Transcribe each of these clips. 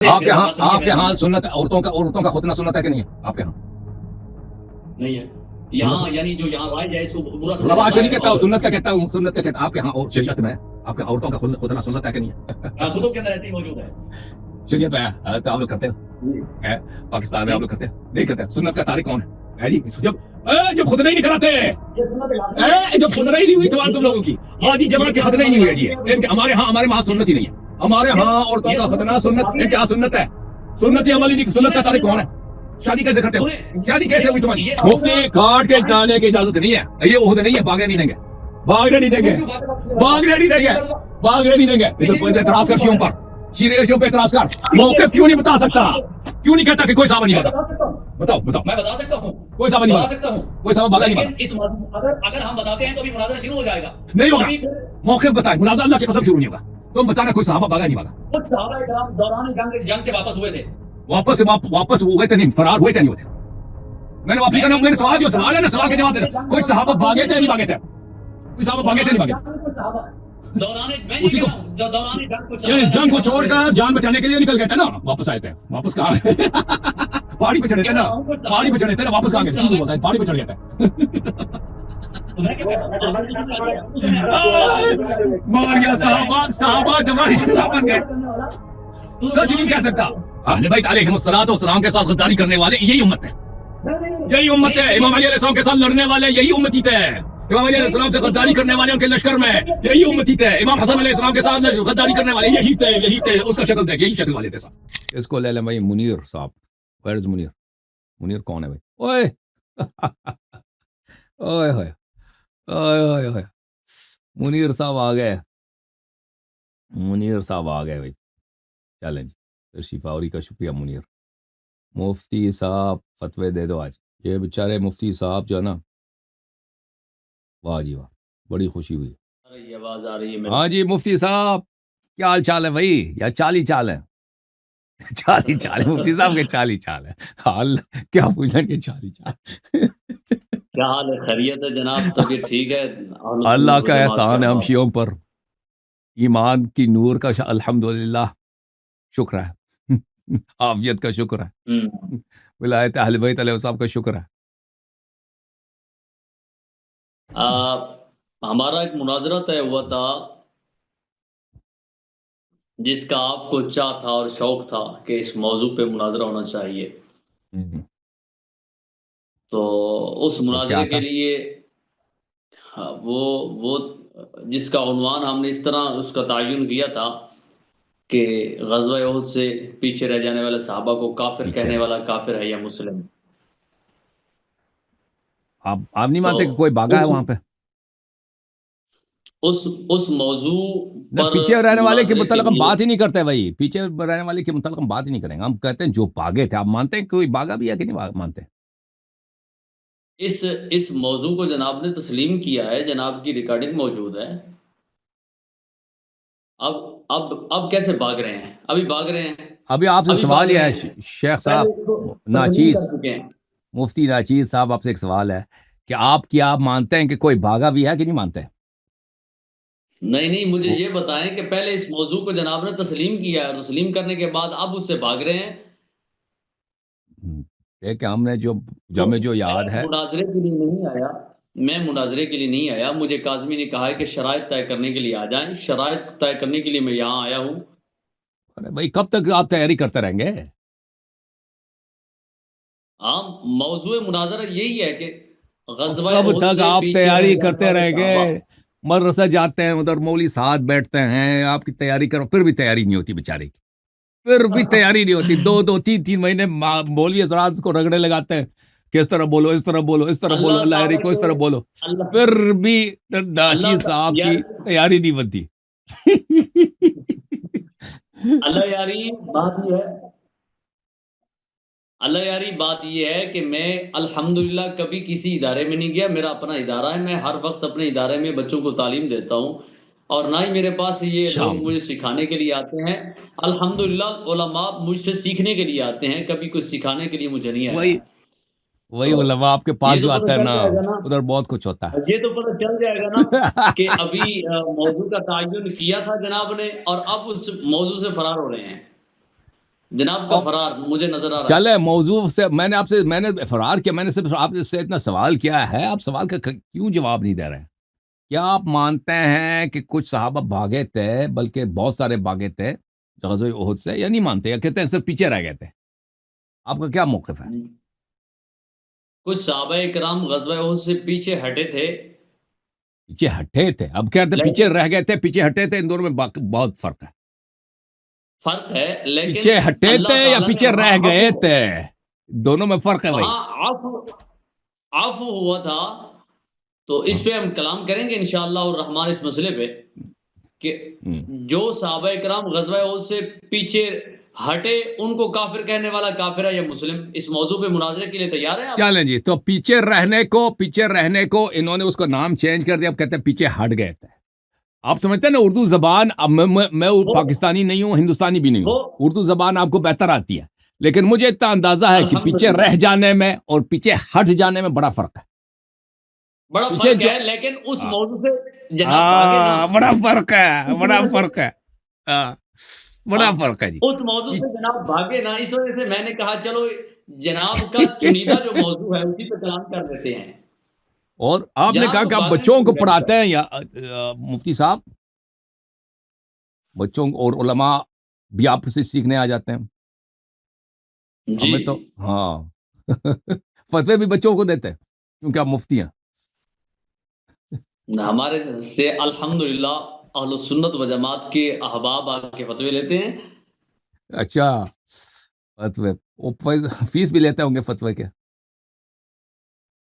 آپ کے ہاں سنت عورتوں کا ختنہ سنت ہے کہ نہیں ہے آپ کے ہاں؟ نہیں ہے یہاں، یعنی جو یہاں رائج ہے اس کو برا رواج نہیں کہتا ہوں، سنت کا کہتا ہوں، سنت کا کہتا آپ کے ہاں اور شریعت میں آپ کے عورتوں کا ختنہ سنت ہے کہ نہیں ہے؟ کتب کے اندر ایسے ہی موجود ہے، شریعت میں ہے تو آپ لوگ کرتے ہیں؟ پاکستان میں آپ لوگ کرتے ہیں؟ نہیں کرتے؟ سنت کا تاریخ کون ہے جی؟ جب ختنہ ہی نہیں کراتے، جب ختنہ ہی نہیں ہوئی تو تم لوگوں کی آدھی جماعت کی ختنہ ہی نہیں ہوئی جی، ہمارے ہاں سنت ہی نہیں ہے، ہمارے ہاں عورتوں کا ختنہ سنت ان کے ہاں سنت ہے، سنت عملی نہیں، سنت کا تاریخ کون ہے؟ شادی کیسے کرتے ہو؟ شادی کیسے ہوئی تمہاری؟ مفتی کاٹ کے لانے کی اجازت نہیں ہے، یہ عہدے نہیں ہے، بھاگنے نہیں دیں گے، بھاگنے نہیں دیں گے، بھاگنے نہیں دیں گے، بھاگنے نہیں دیں گے۔ ادھر اعتراض کر شیوں پر، شیعوں پہ اعتراض کر، موقف کیوں نہیں بتا سکتا؟ کیوں نہیں کہتا کہ کوئی صحابہ نہیں بھاگا؟ بتاؤ میں بتا سکتا ہوں، کوئی صحابہ نہیں بتا بھاگا، سکتا ہوں، کوئی صحابہ بھاگا نہیں بھاگا؟ لیکن اگر ہم بتاتے ہیں تو ابھی مناظرہ شروع ہو جائے گا، نہیں ہوگا، موقف بتائیں، مناظرہ اللہ کی قسم شروع نہیں ہوگا، تم بتانا کوئی صحابہ بھاگا نہیں بھاگا؟ کچھ صحابہ کرام دوران جنگ سے واپس ہوئے تھے، واپس ہوئے تھے نہیں، فرار ہوئے تھے نہیں ہوتے؟ میں نے واپسی کرنا، میرے سوال جو سوال ہے نا، سوال کے جواب دے دیں، کوئی صحابہ بھاگے تھے نہیں بھاگے تھے؟ کوئی صحابہ بھاگے تھے نہیں بھاگے؟ اسی کو یعنی جنگ کو چھوڑ کر جان بچانے کے لیے نکل گئے تھے نا، واپس آئے تھے، واپس کہاں گئے؟ پہاڑی پہ چڑھے تھے نا، پہاڑی پہ چڑھے تھے نا، واپس کہاں گئے؟ پہاڑی پہ چڑھ گئے تھے، ماریا صحابہ تمہاری واپس گئے، سچ نہیں کہہ سکتا۔ اہل بیت علیہم الصلوۃ والسلام کے ساتھ غداری کرنے والے یہی امت ہے، یہی امت ہے، امام علی علیہ السلام کے ساتھ لڑنے والے یہی امتی تھے، امام علی علیہ السلام سے غداری کرنے والے ان کے لشکر میں یہی امتی تھے، امام حسن علیہ السلام کے ساتھ غداری کرنے والے یہی تھے، اس کا شکل دیکھ، یہی شکل والے تھے سب۔ اس کو لے لیں بھائی، منیر صاحب، ویئر از منیر؟ منیر کون ہے بھائی؟ اوئے اوئے ہوئے اوئے ہوئے، منیر صاحب آ گئے، منیر صاحب آ گئے بھائی، چلیں جی، تشریف آوری کا شکریہ منیر۔ مفتی صاحب فتوے دے دو آج، یہ بیچارے مفتی صاحب جو ہے نا، واہ جی واہ، بڑی خوشی ہوئی۔ آواز آ رہی ہے؟ ہاں جی مفتی صاحب، کیا حال چال ہے بھائی؟ یا چالی چال ہے؟ چالی چال ہے مفتی صاحب کے، چالی چال ہے، حال کیا پوچھیں کہ چالی چال؟ کیا حال ہے؟ خیریت ہے جناب؟ طبیعت ٹھیک ہے؟ اللہ کا احسان ہے ہم شیعوں پر، ایمان کی نور کا الحمدللہ شکر ہے، عافیت کا شکر ہے، ولایت اہل بیت علیہ السلام کا شکر ہے۔ ہمارا ایک مناظرہ طے ہوا تھا جس کا آپ کو چاہ تھا اور شوق تھا کہ اس موضوع پہ مناظرہ ہونا چاہیے، تو اس مناظرے کے لیے وہ جس کا عنوان ہم نے اس طرح اس کا تعین کیا تھا کہ غزوہ احد سے پیچھے رہ جانے والے صحابہ کو کافر کہنے والا کافر ہے یا مسلم؟ آپ نہیں مانتے کہ کوئی بھاگا ہے وہاں پہ؟ اس موضوع پر پیچھے رہنے والے کے متعلق ہم بات ہی نہیں کرتے بھائی، پیچھے رہنے والے کے متعلق ہم بات ہی نہیں کریں گے، ہم کہتے ہیں جو بھاگے تھے۔ آپ مانتے ہیں کہ کوئی بھاگا بھی ہے کہ نہیں مانتے؟ اس موضوع کو جناب نے تسلیم کیا ہے، جناب کی ریکارڈنگ موجود ہے۔ اب کیسے بھاگ رہے ہیں؟ ابھی بھاگ رہے ہیں، ابھی آپ سے سوال یہ ہے شیخ صاحب ناچیز، مفتی ناچیز صاحب، آپ سے ایک سوال ہے کہ کیا آپ مانتے ہیں کہ کوئی بھاگا بھی ہے کہ نہیں مانتے؟ نہیں، مجھے یہ بتائیں کہ پہلے اس موضوع کو جناب نے تسلیم کیا ہے، تسلیم کرنے کے بعد اب اس سے بھاگ رہے ہیں؟ دیکھ ہم نے جو یاد ہے، مناظرے کے لیے نہیں آیا، میں مناظرے کے لیے نہیں آیا، مجھے کاظمی نے کہا ہے کہ شرائط طے کرنے کے لیے آ جائیں، شرائط طے کرنے کے لیے میں یہاں آیا ہوں۔ ارے بھائی کب تک آپ تیاری کرتے رہیں گے؟ ہاں، موضوع مناظرہ یہی ہے کہ غزوہ کب احد تک سے آپ پیچھے تیاری رہ کرتے جانے والے رہیں گے؟ صحابہ، مدرسہ جاتے ہیں، ادھر مولوی ساتھ بیٹھتے ہیں، آپ کی تیاری کرو، پھر بھی تیاری نہیں ہوتی بیچارے کی، پھر بھی تیاری نہیں ہوتی، دو تین مہینے مولوی حضرات کو رگڑے لگاتے ہیں کہ اس طرح بولو، اس طرح بولو، اس طرح بولو، اللہ علی کو اس طرح بولو، پھر بھی ناچیز صاحب کی تیاری نہیں بنتی۔ اللہ یاری بات یہ ہے کہ میں الحمدللہ کبھی کسی ادارے میں نہیں گیا، میرا اپنا ادارہ ہے، میں ہر وقت اپنے ادارے میں بچوں کو تعلیم دیتا ہوں، اور نہ ہی میرے پاس یہ لوگ مجھے سکھانے کے لیے آتے ہیں۔ الحمدللہ علماء مجھ سے سیکھنے کے لیے آتے ہیں، کبھی کچھ سکھانے کے لیے مجھے نہیں آیا۔ وہی علماء آپ کے پاس جو آتا ہے نا، ادھر بہت کچھ ہوتا ہے۔ یہ تو پتہ چل جائے گا نا کہ ابھی موضوع کا تعین کیا تھا جناب نے اور اب اس موضوع سے فرار ہو رہے ہیں۔ جناب کا فرار مجھے نظر آ رہا ہے. چلے موضوع سے میں نے فرار کیا، میں نے صرف آپ سے اتنا سوال کیا ہے، آپ سوال کا کیوں جواب نہیں دے رہے ہیں؟ کیا آپ مانتے ہیں کہ کچھ صحابہ بھاگے تھے، بلکہ بہت سارے بھاگے تھے غزوہ احد سے، یا نہیں مانتے، یا کہتے ہیں صرف پیچھے رہ گئے تھے؟ آپ کا کیا موقف ہے؟ کچھ صحابہ کرام غزوہ احد سے پیچھے ہٹے تھے. پیچھے ہٹے تھے، اب کہتے ہیں پیچھے رہ گئے تھے، پیچھے ہٹے تھے، ان دونوں میں بہت فرق ہے. فرق ہے، لیکن پیچھے ہٹے اللہ تھے یا تعالیٰ نے پیچھے رہ گئے تھے، دونوں میں فرق ہے بھائی. وہاں عفو ہوا تھا. تو اس پہ ہم کلام کریں گے انشاءاللہ الرحمن اس مسئلے پہ کہ جو صحابہ کرام غزوہ احد سے پیچھے ہٹے ان کو کافر کہنے والا کافر ہے یا مسلم؟ اس موضوع پہ مناظرے کے لیے تیار ہیں آپ؟ چلیں جی، تو پیچھے رہنے کو انہوں نے اس کو نام چینج کر دیا، اب کہتے ہیں پیچھے ہٹ گئے تھے. آپ سمجھتے ہیں نا اردو زبان، اب میں پاکستانی نہیں ہوں، ہندوستانی بھی نہیں ہوں، اردو زبان آپ کو بہتر آتی ہے، لیکن مجھے اتنا اندازہ ہے کہ پیچھے رہ جانے میں اور پیچھے ہٹ جانے میں بڑا فرق ہے. بڑا فرق ہے، لیکن اس موضوع سے جناب بھاگے نا. بڑا فرق ہے، بڑا فرق ہے، بڑا فرق ہے جی. اس موضوع سے جناب بھاگے نا، اس وجہ سے میں نے کہا چلو جناب کا چنیدہ جو موضوع ہے اسی پہ کلام کر دیتے ہیں. اور آپ نے کہا کہ آپ بچوں کو پڑھاتے ہیں یا مفتی صاحب، بچوں اور علماء بھی آپ سے سیکھنے آ جاتے ہیں؟ ہمیں تو ہاں فتوے بھی بچوں کو دیتے ہیں کیونکہ آپ مفتی ہیں. ہمارے سے الحمدللہ اہل سنت و جماعت کے احباب آ کے فتوے لیتے ہیں. اچھا، فتوے فیس بھی لیتے ہوں گے فتوے کے؟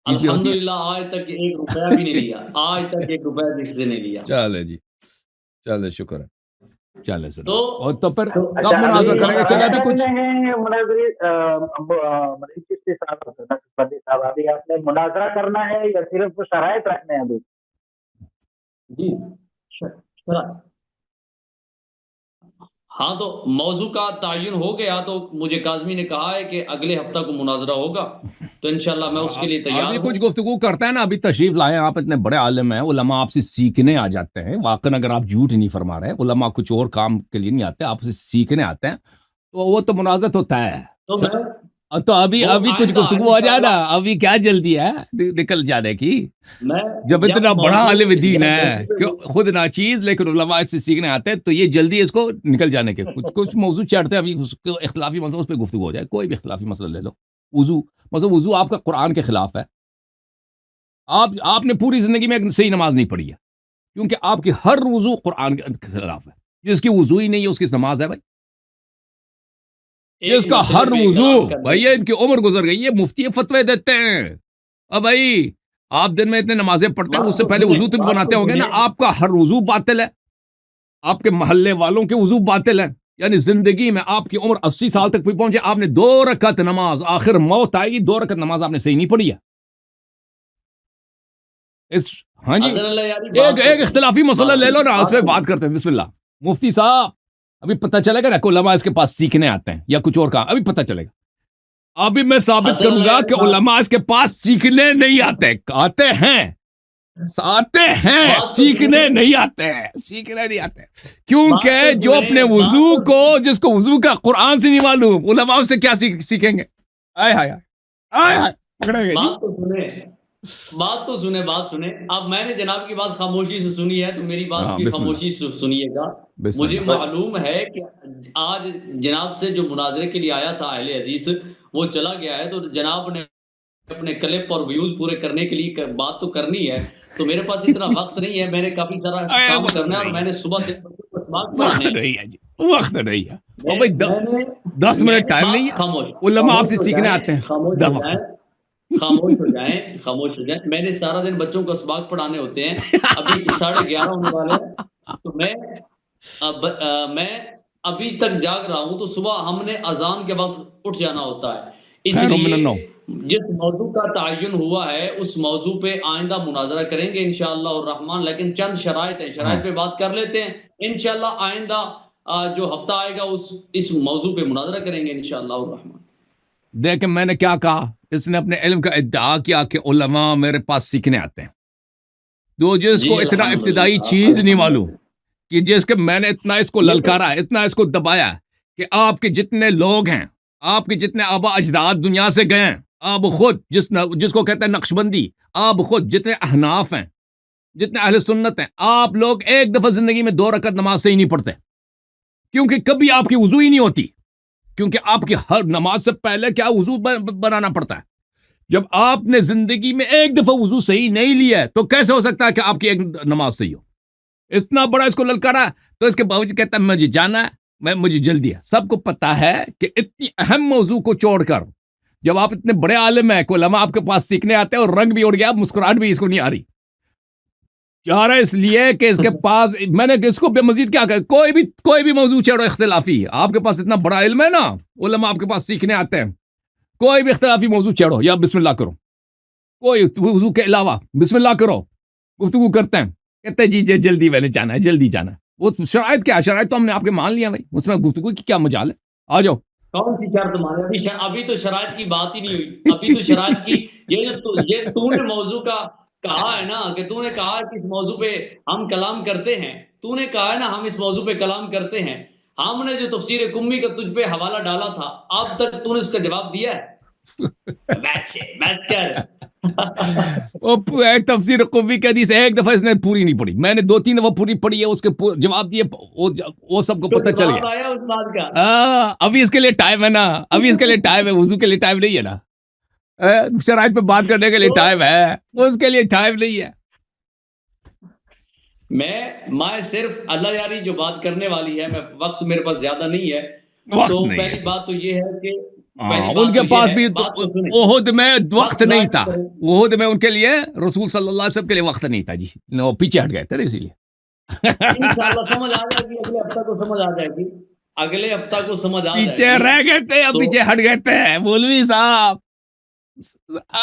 الحمدللہ آج تک 1 روپیہ بھی نہیں لیا، آج تک 1 روپیہ کسی سے نہیں لیا. چلے جی، چلے شکر ہے، چلے سر. تو پھر کب مناظرہ کریں گے؟ چلے ابھی کچھ ابھی آپ نے مناظرہ کرنا ہے یا صرف شرائط رکھنے ہیں؟ ابھی جی ہاں، تو موضوع کا تعین ہو گیا تو مجھے کاظمی نے کہا ہے کہ اگلے ہفتہ کو مناظرہ ہوگا، تو انشاءاللہ میں اس کے لیے تیار ہوں. ابھی کچھ گفتگو کرتے ہیں نا، ابھی تشریف لائیں، آپ اتنے بڑے عالم ہیں، علماء آپ سے سیکھنے آ جاتے ہیں. واقعا اگر آپ جھوٹ نہیں فرما رہے، علماء کچھ اور کام کے لیے نہیں آتے، آپ سے سیکھنے آتے ہیں، تو وہ تو مناظرت ہوتا ہے. تو ابھی کچھ گفتگو ہو جائے نا، ابھی کیا جلدی ہے نکل جانے کی؟ جب اتنا بڑا عالم دین ہے کہ خود ناچیز لیکن علماء سے سیکھنے آتے ہیں، تو یہ جلدی اس کو نکل جانے کے. کچھ موضوع چڑھتے ہیں، ابھی اختلافی مسئلہ اس پہ گفتگو ہو جائے. کوئی بھی اختلافی مسئلہ لے لو. وضو آپ کا قرآن کے خلاف ہے. آپ نے پوری زندگی میں صحیح نماز نہیں پڑھی ہے، کیونکہ آپ کی ہر وضو قرآن کے خلاف ہے. جس کی وضو ہی نہیں ہے اس کی نماز ہے بھائی. اس کا ہر وضو بھائی، ان کی عمر گزر گئی ہے، مفتی فتوے دیتے ہیں. اب بھائی آپ دن میں اتنے نمازیں پڑھتے ہیں، اس سے پہلے وضو تک بناتے ہوں گے نا. آپ کا ہر وضو باطل ہے، آپ کے محلے والوں کے وضو باطل ہیں. یعنی زندگی میں آپ کی عمر 80 سال تک بھی پہنچے، آپ نے 2 رکعت نماز، آخر موت آئی 2 رکعت نماز آپ نے صحیح نہیں پڑھی ہے. ہاں جی، ایک اختلافی مسئلہ لے لو نا، اس پہ بات کرتے ہیں. بسم اللہ مفتی صاحب، ابھی پتہ چلے گا نا کہ علماء اس کے پاس سیکھنے آتے ہیں یا کچھ اور کہا، ابھی پتہ چلے گا. ابھی میں ثابت کروں گا کہ علماء اس کے پاس سیکھنے نہیں آتے، آتے ہیں سیکھنے نہیں آتے. کیونکہ جو اپنے وضو کو، جس کو وضو کا قرآن سے نہیں معلوم، علماء سے کیا سیکھیں گے؟ پکڑے گے. بات تو سنیں. اب میں نے جناب کی بات خاموشی سے سنی ہے، تو میری بات بھی خاموشی سے سنیے گا. مجھے معلوم ہے کہ آج جناب سے جو مناظرے کے لیے آیا تھا اہل حدیث، وہ چلا گیا ہے. تو جناب نے اپنے کلپ اور ویوز پورے کرنے کے لیے بات تو کرنی ہے، تو میرے پاس اتنا وقت نہیں ہے. میں نے کافی سارا کام کرنا ہے، اور میں نے صبح سے وقت نہیں ہے. 10 منٹ ٹائم نہیں ہے. علماء آپ سے سیکھنے آتے ہیں. خاموش ہو جائیں. میں نے سارا دن بچوں کو اسباق پڑھانے ہوتے ہیں، ابھی 11:30 ہونے والے ہیں، تو میں ابھی تک جاگ رہا ہوں. تو صبح ہم نے اذان کے وقت اٹھ جانا ہوتا ہے، اس لیے جس موضوع کا تعین ہوا ہے اس موضوع پہ آئندہ مناظرہ کریں گے انشاءاللہ الرحمن. لیکن چند شرائط ہیں، شرائط پہ بات کر لیتے ہیں. انشاءاللہ آئندہ جو ہفتہ آئے گا اس موضوع پہ مناظرہ کریں گے انشاءاللہ الرحمن. دیکھیں میں نے کیا کہا، اس نے اپنے علم کا ادعا کیا کہ علماء میرے پاس سیکھنے آتے ہیں. تو جس کو اتنا ابتدائی چیز نہیں معلوم، کہ جس کے میں نے اتنا اس کو للکارا، اتنا اس کو دبایا کہ آپ کے جتنے لوگ ہیں، آپ کے جتنے آبا اجداد دنیا سے گئے ہیں، آپ خود جس کو کہتے ہیں نقشبندی، آپ خود جتنے احناف ہیں، جتنے اہل سنت ہیں، آپ لوگ ایک دفعہ زندگی میں 2 رکعت نماز صحیح نہیں پڑھتے، کیونکہ کبھی آپ کی وضو ہی نہیں ہوتی، کیونکہ آپ کی ہر نماز سے پہلے کیا وضو بنانا پڑتا ہے۔ جب آپ نے زندگی میں ایک دفعہ وضو صحیح نہیں لیا ہے تو کیسے ہو سکتا ہے کہ آپ کی ایک نماز صحیح ہو؟ اتنا بڑا اس کو للکارا، تو اس کے باوجود کہتا ہے مجھے جانا ہے، مجھے جلدی ہے۔ سب کو پتا ہے کہ اتنی اہم موضوع کو چھوڑ کر جب آپ اتنے بڑے عالم ہیں، کوئی علماء آپ کے پاس سیکھنے آتے ہیں اور رنگ بھی اڑ گیا، مسکراہٹ بھی اس کو نہیں آ رہی، چاہ رہا ہے اس لیے کہ اس کے پاس میں نے اس کو بے مزید کیا کہ کوئی بھی موضوع چھیڑو اختلافی، آپ کے پاس اتنا بڑا علم ہے نا، علماء آپ کے پاس سیکھنے آتے ہیں، کوئی بھی اختلافی موضوع چھیڑو یا بسم اللہ کرو، کوئی وضو کے علاوہ بسم اللہ کرو، گفتگو کرتے ہیں، کہتے ہیں جی جلدی میں نے جانا ہے، جلدی جانا ہے۔ وہ شرائط کیا؟ شرائط تو ہم نے آپ کے مان لیا بھائی، اس میں گفتگو کی کیا مجال ہے؟ آ جاؤ۔ کون سی شرط مانے؟ ابھی تو شرائط کی بات ہی نہیں ہوئی، ابھی تو شرائط کی یہ تو نے موضوع کا کہا ہے نا، کہ تو نے کہا ہے کہ اس موضوع پہ ہم کلام کرتے ہیں، تو نے کہا ہے نا ہم اس موضوع پہ کلام کرتے ہیں، ہم نے جو تفسیر قمی کا تجھ پہ حوالہ ڈالا تھا اب تک تو نے اس کا جواب دیا ہے؟ بس کر تفسیر قوی کی حدیث ایک دفعہ اس نے پوری نہیں پڑھی، میں نے 2-3 دفعہ پوری پڑھی ہے، اس کے جواب دیے، وہ سب کو پتہ چل گیا۔ آیا اس بات کا؟ ابھی اس کے لیے ٹائم ہے نا، ابھی اس کے لیے ٹائم ہے، وضو کے لیے ٹائم نہیں ہے نا، شرائط پہ بات کرنے کے لیے ٹائم ہے، اس کے لیے ٹائم نہیں ہے۔ میں صرف اللہ یاری جو بات کرنے والی ہے، وقت میرے پاس زیادہ نہیں ہے، تو پہلی بات تو یہ ہے کہ ان کے پاس بھی احد میں وقت نہیں تھا، احد میں ان کے لیے رسول صلی اللہ علیہ وسلم کے لیے وقت نہیں تھا جی، وہ پیچھے ہٹ گئے تھے اسی لیے۔ انشاءاللہ سمجھ آ جائے گی، اگلے ہفتہ کو سمجھ آ جائے گی، اگلے ہفتہ کو سمجھ آ جائے گی۔ پیچھے رہ گئے تھے، اب پیچھے ہٹ گئے تھے مولوی صاحب،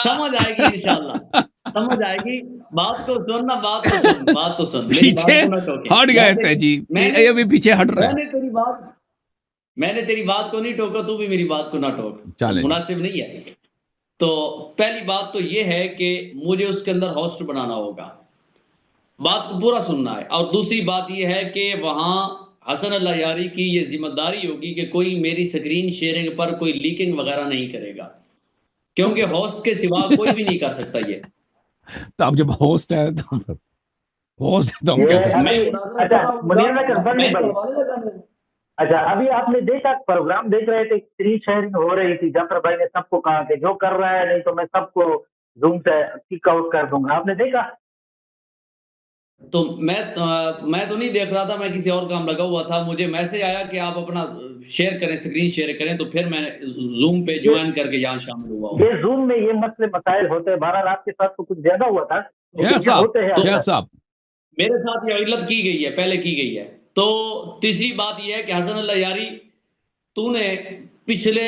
سمجھ آئے گی انشاءاللہ، سمجھ آئے گی۔ بات کو سننا، بات تو سن، پیچھے ہٹ گئے تھے جی، ابھی پیچھے ہٹ رہے ہیں۔ میں نے تیری بات کو نہیں ٹوکا، تو بھی میری بات کو نہ ٹوک، مناسب نہیں ہے۔ تو پہلی بات تو یہ ہے کہ مجھے اس کے اندر ہوسٹ بنانا ہوگا، بات کو پورا سننا ہے، اور دوسری بات یہ ہے کہ وہاں حسن اللہ یاری کی یہ ذمہ داری ہوگی کہ کوئی میری سکرین شیئرنگ پر کوئی لیکنگ وغیرہ نہیں کرے گا، کیونکہ ہوسٹ کے سوا کوئی بھی نہیں کر سکتا یہ۔ تو اب جب ہوسٹ ہے تو ہم کیا کر سکتے ہیں؟ اچھا ابھی آپ نے دیکھا پروگرام دیکھ رہے تھے، اسکرین شیئرنگ ہو رہی تھی، جعفر بھائی نے سب کو کہا کہ جو کر رہا ہے نہیں تو میں سب کو زوم سے کک آؤٹ کر دوں گا، آپ نے دیکھا؟ تو میں تو نہیں دیکھ رہا تھا، میں کسی اور کام لگا ہوا تھا، مجھے میسج آیا کہ آپ اپنا شیئر کریں، اسکرین شیئر کریں، تو پھر میں زوم پہ جوائن کر کے یہاں شامل ہوا ہوں۔ یہ زوم میں یہ مسئلے مسائل ہوتے ہیں، بہرحال آپ کے ساتھ تو کچھ زیادہ ہوا تھا۔ شیخ صاحب میرے ساتھ یہ علت کی گئی ہے، پہلے کی گئی ہے۔ تو تیسری بات یہ ہے کہ حسن اللہ یاری، تو نے پچھلے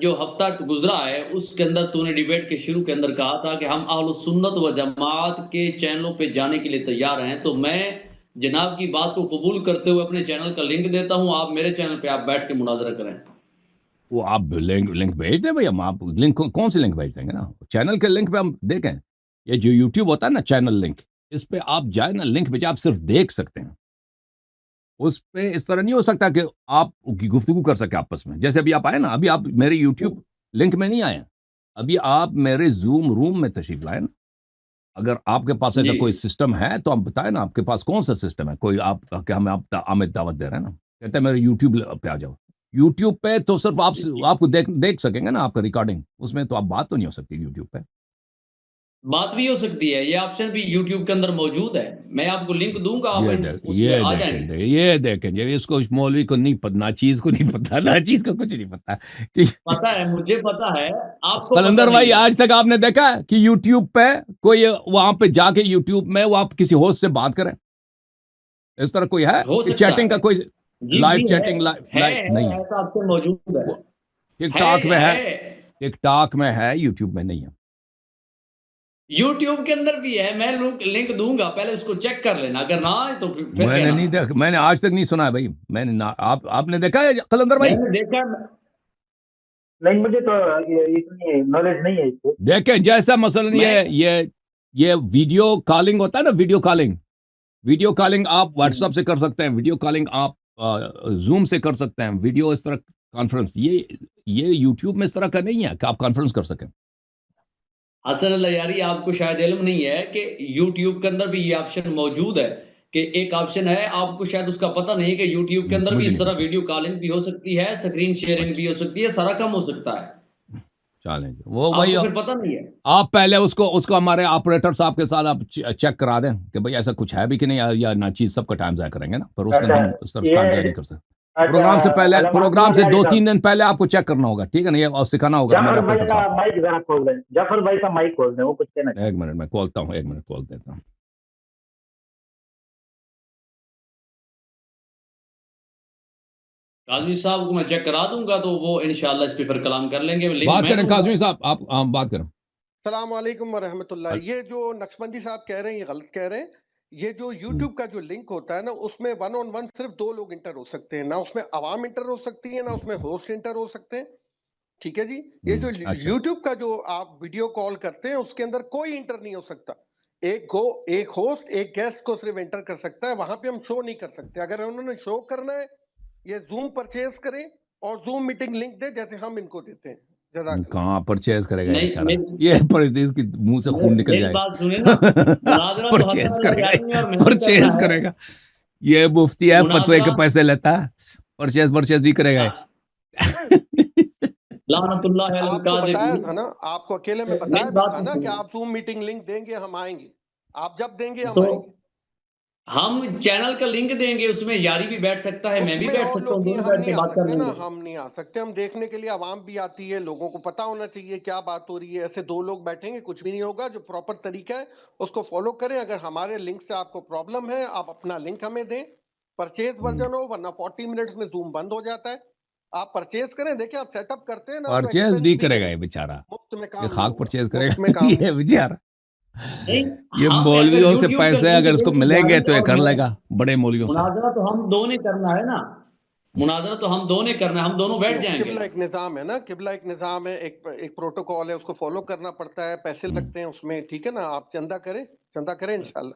جو ہفتہ گزرا ہے اس کے اندر تو نے ڈیبیٹ کے شروع کے اندر کہا تھا کہ ہم اہل السنت و جماعت کے چینلوں پہ جانے کے لیے تیار ہیں، تو میں جناب کی بات کو قبول کرتے ہوئے اپنے چینل کا لنک دیتا ہوں، آپ میرے چینل پہ آپ بیٹھ کے مناظرہ کریں۔ وہ آپ لنک بھیج دیں بھائی، ہم آپ لنک کون سے لنک بھیج دیں گے نا، چینل کے لنک پہ ہم دیکھیں، یہ جو یوٹیوب ہوتا ہے نا چینل لنک، اس پہ آپ جائیں نا، لنک پہ آپ صرف دیکھ سکتے ہیں، اس پہ اس طرح نہیں ہو سکتا کہ آپ گفتگو کر سکیں آپس میں، جیسے ابھی آپ آئے نا، ابھی آپ میرے یوٹیوب لنک میں نہیں آئے ہیں، ابھی آپ میرے زوم روم میں تشریف لائیں نا، اگر آپ کے پاس ایسا کوئی سسٹم ہے تو آپ بتائیں نا، آپ کے پاس کون سا سسٹم ہے، کوئی آپ کہ ہمیں آپ آمد دعوت دے رہے ہیں نا، کہتے ہیں میرے یوٹیوب پہ آ جاؤ، یوٹیوب پہ تو صرف آپ کو دیکھ سکیں گے نا، آپ کا ریکارڈنگ، اس میں تو آپ بات تو نہیں ہو سکتی یوٹیوب پہ۔ بات بھی ہو سکتی ہے، یہ آپشن بھی یوٹیوب کے اندر موجود ہے، میں آپ کو لنک دوں گا، یہ دیکھیں گے، اس کو مولوی کو نہیں پتا، ناچیز کو نہیں پتا، ناچیز کو کچھ نہیں پتا، پتا ہے مجھے، پتا ہے آپ کو۔ قلندر بھائی آج تک آپ نے دیکھا کہ یوٹیوب پہ کوئی وہاں پہ جا کے یوٹیوب میں وہ آپ کسی ہوسٹ سے بات کریں، اس طرح کوئی ہے چیٹنگ کا، کوئی لائیو چیٹنگ نہیں ہے، موجود ہے، ٹک ٹاک میں ہے، ٹک ٹاک میں ہے، یوٹیوب میں نہیں ہے۔ یوٹیوب کے اندر بھی ہے، میں لنک دوں گا، پہلے اس کو چیک کر لینا، اگر نہ آئے تو پھر میں نے نہیں دیکھا، میں نے آج تک نہیں سنا ہے بھائی، میں نے آپ نے دیکھا ہے قلندر بھائی؟ میں نے دیکھا نہیں، مجھے تو اتنی نالج نہیں ہے اس کو۔ دیکھیں جیسا مثلا یہ ویڈیو کالنگ ہوتا ہے نا، ویڈیو کالنگ آپ واٹس ایپ سے کر سکتے ہیں، ویڈیو کالنگ آپ زوم سے کر سکتے ہیں ویڈیو اس طرح کانفرنس. یہ یوٹیوب میں اس طرح کا نہیں ہے کہ آپ کانفرنس کر سکیں. حسن اللہ یاری آپ کو شاید علم نہیں ہے کہ یوٹیوب کے اندر بھی یہ آپشن موجود ہے کہ ایک آپشن ہے, آپ کو شاید اس کا پتہ نہیں ہے کہ یوٹیوب کے اندر بھی اس طرح ویڈیو کالنگ بھی ہو سکتی ہے, اسکرین شیئرنگ بھی ہو سکتی ہے, سارا کام ہو سکتا ہے. چلیں وہ آپ وہی کو پھر پتہ نہیں ہے. آپ پہلے اس کو ہمارے آپریٹر صاحب کے ساتھ آپ چیک کرا دیں کہ بھئی ایسا کچھ ہے بھی کہ نہیں, یا نہ چیز سب کا ٹائم ضائع کریں گے نا, پر اس دن ہم اس طرف ٹائم ضائع نہیں کر سکتے. پروگرام سے پہلے, پروگرام سے 2-3 دن پہلے آپ کو چیک کرنا ہوگا, ٹھیک ہے نا, یہ سکھانا ہوگا ہمارے آپریٹر صاحب. مائک ذرا کھول دیں, جعفر بھائی کا مائک کھول دیں, وہ کچھ کہنا چاہتے ہیں. ایک منٹ میں کھولتا ہوں, 1 منٹ کھول دیتا ہوں. کاظمی صاحب کو میں چیک کرا دوں گا تو وہ انشاءاللہ اس پہ پھر کلام کر لیں گے. بات کریں کاظمی صاحب, آپ بات کریں. السلام علیکم ورحمۃ اللہ. یہ جو نقشبندی صاحب کہہ رہے ہیں یہ غلط کہہ رہے ہیں. یہ جو یوٹیوب کا جو لنک ہوتا ہے نا, اس میں 1 on 1 صرف 2 لوگ انٹر ہو سکتے ہیں, نہ اس میں عوام انٹر ہو سکتی ہے, نہ اس میں ہوسٹ انٹر ہو سکتے ہیں. ٹھیک ہے جی. یہ جو یوٹیوب کا جو آپ ویڈیو کال کرتے ہیں اس کے اندر کوئی انٹر نہیں ہو سکتا. ایک ہوسٹ ایک گیسٹ کو صرف انٹر کر سکتا ہے, وہاں پہ ہم شو نہیں کر سکتے. اگر انہوں نے شو کرنا ہے یہ زوم پرچیز کریں اور زوم میٹنگ لنک دے جیسے ہم ان کو دیتے ہیں. کہاں پرچیز کرے گا بیچارہ, یہ اس کی منہ سے خون نکل جائے گا. پرچیز کرے گا, پرچیز کرے گا. یہ مفتی ہے, فتوے کے پیسے لیتا ہے, پرچیز بھی کرے گا. لعنت اللہ علی الکاذبین. بتایا تھا نا آپ کو, اکیلے میں بتایا تھا نا کہ آپ زوم میٹنگ لنک دیں گے ہم آئیں گے. آپ جب دیں گے ہم آئیں گے. ہم چینل کا لنک دیں گے, اس میں یاری بھی بیٹھ سکتا ہے, میں بھی بیٹھ سکتا ہوں, دونوں بیٹھ کے بات کر لیں گے. ہم نہیں آ سکتے, ہم دیکھنے کے لیے عوام بھی آتی ہے, لوگوں کو پتا ہونا چاہیے کیا بات ہو رہی ہے. ایسے 2 لوگ بیٹھیں گے کچھ بھی نہیں ہوگا. جو پراپر طریقہ ہے اس کو فالو کریں. اگر ہمارے لنک سے آپ کو پرابلم ہے آپ اپنا لنک ہمیں دیں, پرچیز ورژن ہو, ورنہ 40 منٹس میں زوم بند ہو جاتا ہے. آپ پرچیز کریں, دیکھیں آپ سیٹ اپ کرتے ہیں نا, پرچیز بھی کرے گا یہ بیچارہ, یہ خاک پرچیز کرے گا یہ بیچارہ. یہ مولویوں سے پیسے اگر اس کو ملیں گے تو یہ کر لے گا, بڑے مولویوں سے. مناظرہ تو ہم دو نے کرنا ہے نا, مناظرہ تو ہم دو نے کرنا ہے, ہم دونوں بیٹھ جائیں گے. قبلہ ایک نظام ہے نا, قبلہ ایک نظام ہے, ایک پروٹوکول ہے, اس کو فالو کرنا پڑتا ہے, پیسے لگتے ہیں اس میں. ٹھیک ہے نا, آپ چندہ کریں انشاءاللہ.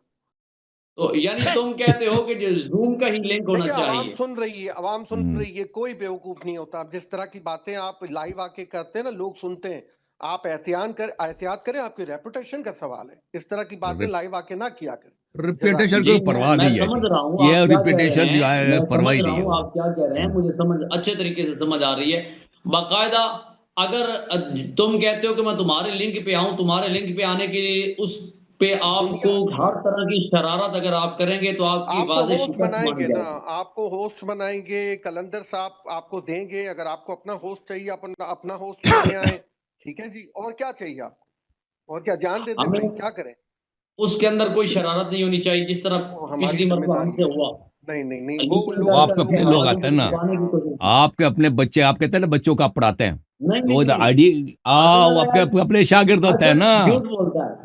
تو یعنی تم کہتے ہو کہ جو زوم کا ہی لنک ہونا چاہیے. عوام سن رہی ہے, کوئی بیوقوف نہیں ہوتا. جس طرح کی باتیں آپ لائیو آ کے کرتے ہیں نا, لوگ سنتے ہیں. آپ احتیاط کریں, آپ کی ریپوٹیشن کا سوال ہے. اس طرح کی باتیں لائیو آ کے نہ کیا کریں. ریپیٹیشن کو پرواہ نہیں ہے, یہ ریپیٹیشن جو ہے پرواہ نہیں ہے. آپ کیا کہہ رہے ہیں مجھے سمجھ اچھے طریقے سے سمجھ آ رہی ہے. باقاعدہ اگر تم کہتے ہو کہ میں تمہارے لنک پہ آؤں, تمہارے لنک پہ آنے کے لیے اس پہ آپ کو ہر طرح کی شرارت اگر آپ کریں گے تو آپ کی واضح شکست بنائیں گے نا, آپ کو ہوسٹ بنائیں گے, کلندر صاحب آپ کو دیں گے. اگر آپ کو اپنا ہوسٹ چاہیے اپنا ہوسٹ لینے آئے. ٹھیک ہے جی, اور کیا چاہیے آپ کو, اور کیا جان دیتے ہیں, کیا کریں. اس کے اندر کوئی شرارت نہیں ہونی چاہیے جس طرح پچھلی مرتبہ ہم سے ہوا. نہیں وہ آپ کے اپنے لوگ آتے ہیں نا, آپ کے اپنے بچے, آپ کہتے ہیں نا بچوں کو آپ پڑھاتے ہیں, اپنے شاگرد ہوتا ہے نا,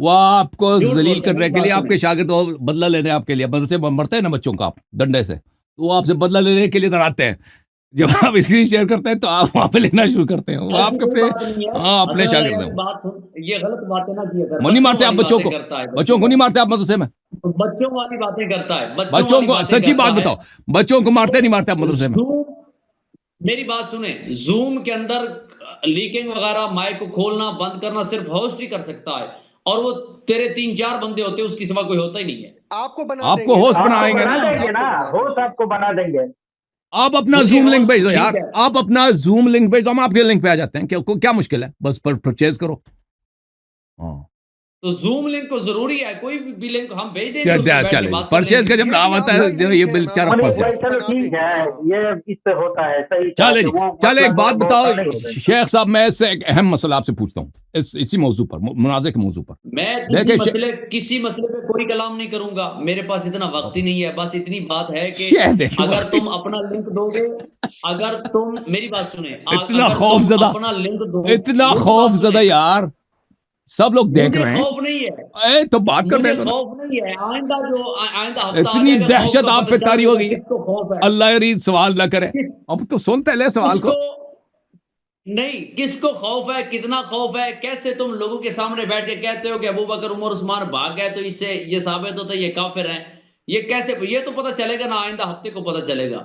وہ آپ کو ذلیل کرنے کے لیے آپ کے شاگرد بدلہ لینے آپ کے لیے مدرسے میں مرتے ہیں نا بچوں کا آپ ڈنڈے سے, تو وہ آپ سے بدلہ لینے کے لیے ڈراتے ہیں. جب آپ اسکرین شیئر کرتے ہیں تو آپ وہاں پہ لینا شروع کرتے ہیں. وہ آپ کے اپنے شاگرد ہیں. یہ غلط باتیں نہ کیا کرتا, نہیں مارتے آپ بچوں کو نہیں مارتے آپ مدرسے میں, بچوں والی باتیں کرتا ہے. بچوں کو سچی بات بتاؤ, بچوں کو مارتے نہیں مارتے آپ مدرسے میں. میری بات سنیں, زوم کے اندر لیکنگ وغیرہ, مائک کو کھولنا بند کرنا صرف ہوسٹ ہی کر سکتا ہے, اور وہ تیرے 3-4 بندے ہوتے ہیں, اس کی سوا کوئی ہوتا ہی نہیں ہے. آپ کو ہوسٹ بنائیں گے نا, ہوسٹ آپ کو بنا دیں گے. آپ اپنا زوم لنک بھیج دو یار, آپ اپنا زوم لنک بھیج دو, ہم آپ کے لنک پہ آ جاتے ہیں. کیا مشکل ہے, بس پرچیز کرو. تو زوم لنک کو ضروری ہے, کوئی بھی لنک ہم بھیج دیں گے. چلیں پرچیز کا جب نام آتا ہے یہ بیچارہ پھنس جائے. چلو ٹھیک ہے, یہ اس سے ہوتا ہے صحیح. چلے ایک بات بتاؤ شیخ صاحب, میں اس سے ایک اہم مسئلہ آپ سے پوچھتا ہوں, اسی موضوع پر, منازع کے موضوع پر. میں کسی مسئلے پہ کوئی کلام نہیں کروں گا, میرے پاس اتنا وقت ہی نہیں ہے. بس اتنی بات ہے کہ اگر تم اپنا لنک دو گے, اگر تم میری بات سنیں, اتنا خوف زدہ, اتنا خوف زدہ یار, سب لوگ دیکھ رہے ہیں. خوف نہیں ہے تو بات کرنے دو, خوف نہیں ہے. آئندہ اتنی دہشت آپ پہ طاری ہو گئی, اللہ یرید سوال نہ کرے. اب تو سن پہلے سوال کو. نہیں, کس کو خوف ہے, کتنا خوف ہے, کیسے تم لوگوں کے سامنے بیٹھ کے کہتے ہو کہ ابو بکر عمر عثمان بھاگ گئے تو اس سے یہ ثابت ہوتا ہے یہ کافر ہیں. یہ کیسے, یہ تو پتہ چلے گا نا, آئندہ ہفتے کو پتہ چلے گا.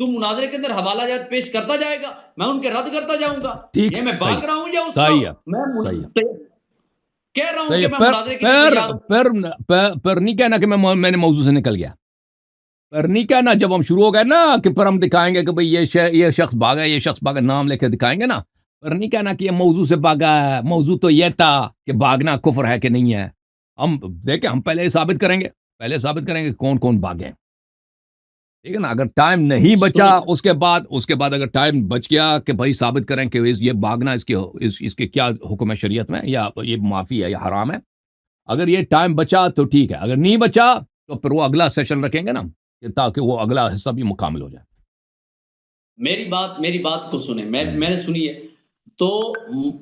تو مناظرے کے اندر حوالہ جات پیش کرتا جائے گا, میں ان کے رد کرتا جاؤں گا. ٹھیک یہ میں صحیح بھاگ رہا ہوں یا اس صحیح کا ہے میں صحیح ہے کہہ رہا ہوں صحیح کہ ہے. میں مناظرے کے لیے تیار ہوں. پر نہیں کہنا کہ میں نے موضوع سے نکل گیا. پر نہیں کہنا جب ہم شروع ہو گئے نا کہ پر ہم دکھائیں گے کہ بھئی یہ شخص بھاگا, یہ شخص بھاگا, نام لے کے دکھائیں گے نا. پر نہیں کہنا کہ یہ موضوع سے بھاگا ہے. موضوع تو یہ تھا کہ بھاگنا کفر ہے کہ نہیں ہے. ہم دیکھیں, ہم پہلے ثابت کریں گے کون کون بھاگے. ٹھیک ہے نا. اگر ٹائم نہیں بچا اس کے بعد اگر ٹائم بچ گیا کہ بھائی ثابت کریں کہ یہ بھاگنا اس کے کیا حکم ہے شریعت میں, یا یہ معافی ہے یا حرام ہے. اگر یہ ٹائم بچا تو ٹھیک ہے, اگر نہیں بچا تو پھر وہ اگلا سیشن رکھیں گے نا, تاکہ وہ اگلا حصہ بھی مکمل ہو جائے. میری بات کو سنیں, میں نے سنی ہے. تو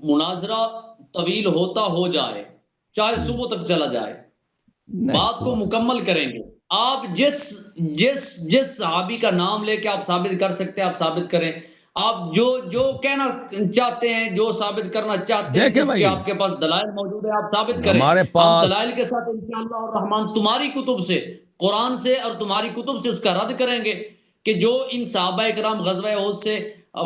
مناظرہ طویل ہوتا ہو جائے, چاہے صبح تک چلا جائے, بات کو مکمل کریں گے. آپ جس صحابی کا نام لے کے آپ ثابت کر سکتے ہیں آپ ثابت کریں. آپ جو کہنا چاہتے ہیں, جو ثابت کرنا چاہتے ہیں, جس کے آپ کے پاس دلائل موجود ہے آپ ثابت کریں. ہمارے ہم پاس دلائل کے ساتھ انشاءاللہ الرحمن تمہاری کتب سے, قرآن سے اور تمہاری کتب سے اس کا رد کریں گے کہ جو ان صحابہ کرام غزوہ احد سے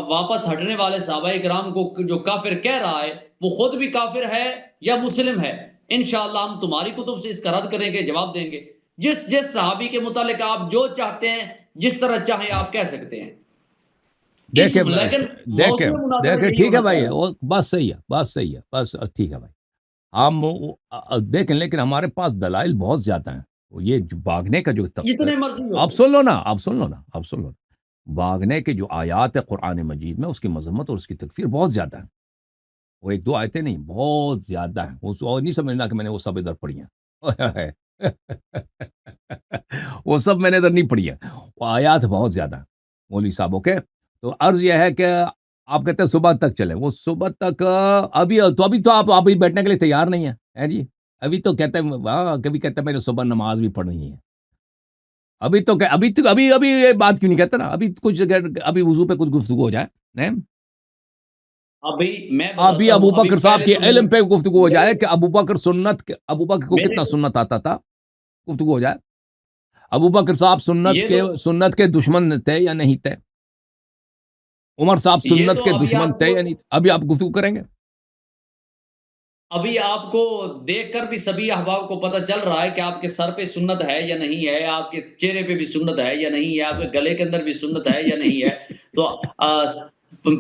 واپس ہٹنے والے صحابہ کرام کو جو کافر کہہ رہا ہے وہ خود بھی کافر ہے یا مسلم ہے. انشاءاللہ ہم تمہاری کتب سے اس کا رد کریں گے, جواب دیں گے. جس صحابی کے متعلق آپ جو چاہتے ہیں, جس طرح چاہیں آپ کہہ سکتے ہیں. دیکھیں ٹھیک ہے بھائی, بات صحیح ہے, بس ٹھیک ہے بھائی. ہم دیکھیں, لیکن ہمارے پاس دلائل بہت زیادہ ہیں. یہ جو بھاگنے کا جو جتنے مرضی ہو, آپ سن لو نا, بھاگنے کے جو آیات ہے قرآن مجید میں, اس کی مذمت اور اس کی تکفیر بہت زیادہ ہے. وہ ایک دو آیتیں نہیں, بہت زیادہ ہیں. وہ نہیں سمجھنا کہ میں نے وہ سب ادھر پڑھی ہیں. وہ سب میں نے ادھر نہیں پڑھی ہے. وہ آیات بہت زیادہ ہیں مولوی صاحب. اوکے, تو عرض یہ ہے کہ آپ کہتے ہیں صبح تک چلیں. وہ صبح تک ابھی تو آپ بیٹھنے کے لیے تیار نہیں ہیں جی. ابھی تو کہتے ہیں, کبھی کہتے ہیں میں نے صبح نماز بھی پڑھنی ہے. ابھی یہ بات کیوں نہیں کہتے نا. ابھی وضو پہ کچھ گفتگو ہو جائے. ابھی ابو بکر صاحب کے علم پہ گفتگو ہو جائے کہ ابو بکر کو کتنا سنت آتا تھا, گفتگو ہو جائے. ابو بکر صاحب سنت کے دشمن تھے یا نہیں تھے. عمر صاحب سنت کے دشمن تھے یا نہیں. ابھی آپ گفتگو کریں گے. ابھی آپ کو دیکھ کر بھی سبھی احباب کو پتہ چل رہا ہے کہ آپ کے سر پہ سنت ہے یا نہیں ہے, آپ کے چہرے پہ بھی سنت ہے یا نہیں ہے, آپ کے گلے کے اندر بھی سنت ہے یا نہیں ہے. تو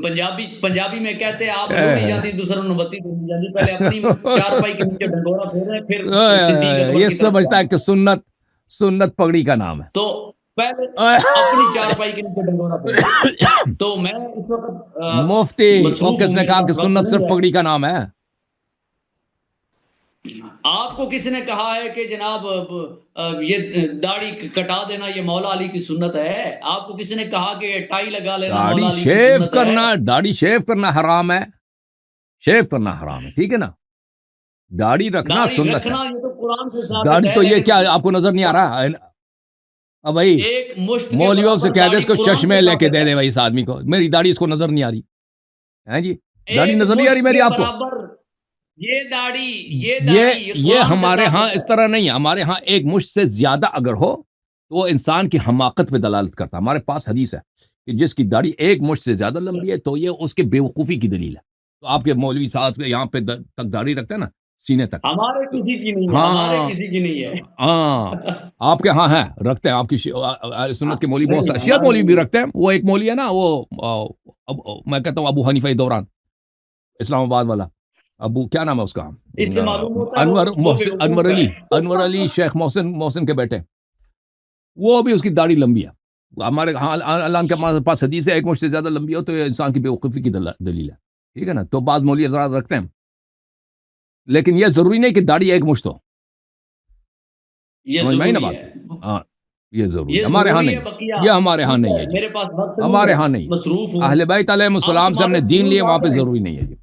پنجابی میں کہتے ہیں آپ لوڑی جاتی دوسروں نے بتی دینی جاتی. پہلے اپنی چارپائی کے نیچے ڈھنڈورا پھیرے, پھر صدیق اکبر یہ کی طرف سمجھتا ہے کہ سنت پگڑی کا نام ہے. تو پہلے اپنی چارپائی کے نیچے ڈنڈورا پھیرے. تو میں اس وقت مفتی کس نے کہا کہ سنت صرف پگڑی کا نام ہے. آپ کو کس نے کہا ہے کہ جناب یہ داڑھی کٹا دینا یہ مولا علی کی سنت ہے. آپ کو کس نے کہا کہ ٹائی لگا لینا مولا علی کی سنت ہے. داڑھی شیو کرنا حرام ہے. شیو کرنا حرام ہے, ٹھیک ہے نا. داڑھی رکھنا سنت ہے. داڑھی تو یہ کیا آپ کو نظر نہیں آ رہا. اب بھائی مولویوں سے کہہ دے اس کو چشمے لے کے دے دے بھائی اس آدمی کو. میری داڑھی اس کو نظر نہیں آ رہی ہے جی. داڑھی نظر نہیں آ رہی میری آپ کو. یہ ہمارے ہاں اس طرح نہیں ہے. ہمارے ہاں ایک مشت سے زیادہ اگر ہو تو وہ انسان کی حماقت پہ دلالت کرتا. ہمارے پاس حدیث ہے کہ جس کی داڑھی ایک مشت سے زیادہ لمبی ہے تو یہ اس کے بیوقوفی کی دلیل ہے. تو آپ کے مولوی صاحب یہاں پہ تک داڑھی رکھتے ہیں نا, سینے تک. ہمارے کسی کی نہیں ہے. ہمارے کسی کی نہیں ہے. ہاں آپ کے ہاں ہے, رکھتے ہیں. آپ کی سنت کے مولوی بہت سارے شیعہ مولوی بھی رکھتے ہیں. وہ ایک مولوی ہے نا, وہ میں کہتا ہوں ابو حنیفہ دوران, اسلام آباد والا. ابو کیا نام ہے اس کا, انور علی شیخ محسن کے بیٹے. وہ بھی اس کی داڑھی لمبی ہے. ہمارے اللہ کے پاس حدیث ہے ایک مشت سے زیادہ لمبی ہو تو یہ انسان کی بیوقوفی کی دلیل ہے, ٹھیک ہے نا. تو بعض مولوی حضرات رکھتے ہیں, لیکن یہ ضروری نہیں کہ داڑھی ایک مشت ہو. سمجھ میں نا بات. ہاں یہ ضروری ہے. ہمارے ہاں نہیں, یہ ہمارے ہاں نہیں ہے جی. ہمارے ہاں نہیں. اہل بیت علیہم السلام سے ہم نے دین لیے, وہاں پہ ضروری نہیں ہے جی.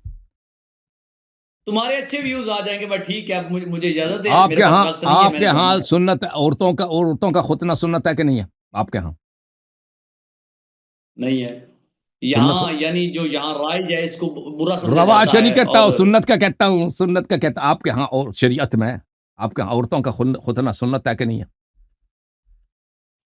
تمہارے اچھے ویوز آ جائیں گے, بٹ ٹھیک ہے مجھے اجازت دیں. آپ کے ہاں سنت عورتوں کا ختنہ سنت ہے کہ نہیں ہے آپ کے ہاں؟ نہیں ہے یہاں, یعنی جو یہاں رائج ہے اس کو برا سمجھا رواج کا نہیں جاتا ہے. کہتا ہوں, سنت کا کہتا ہوں. سنت کا کہتا آپ کے ہاں اور شریعت میں آپ کے ہاں عورتوں کا ختنہ سنت ہے کہ نہیں ہے؟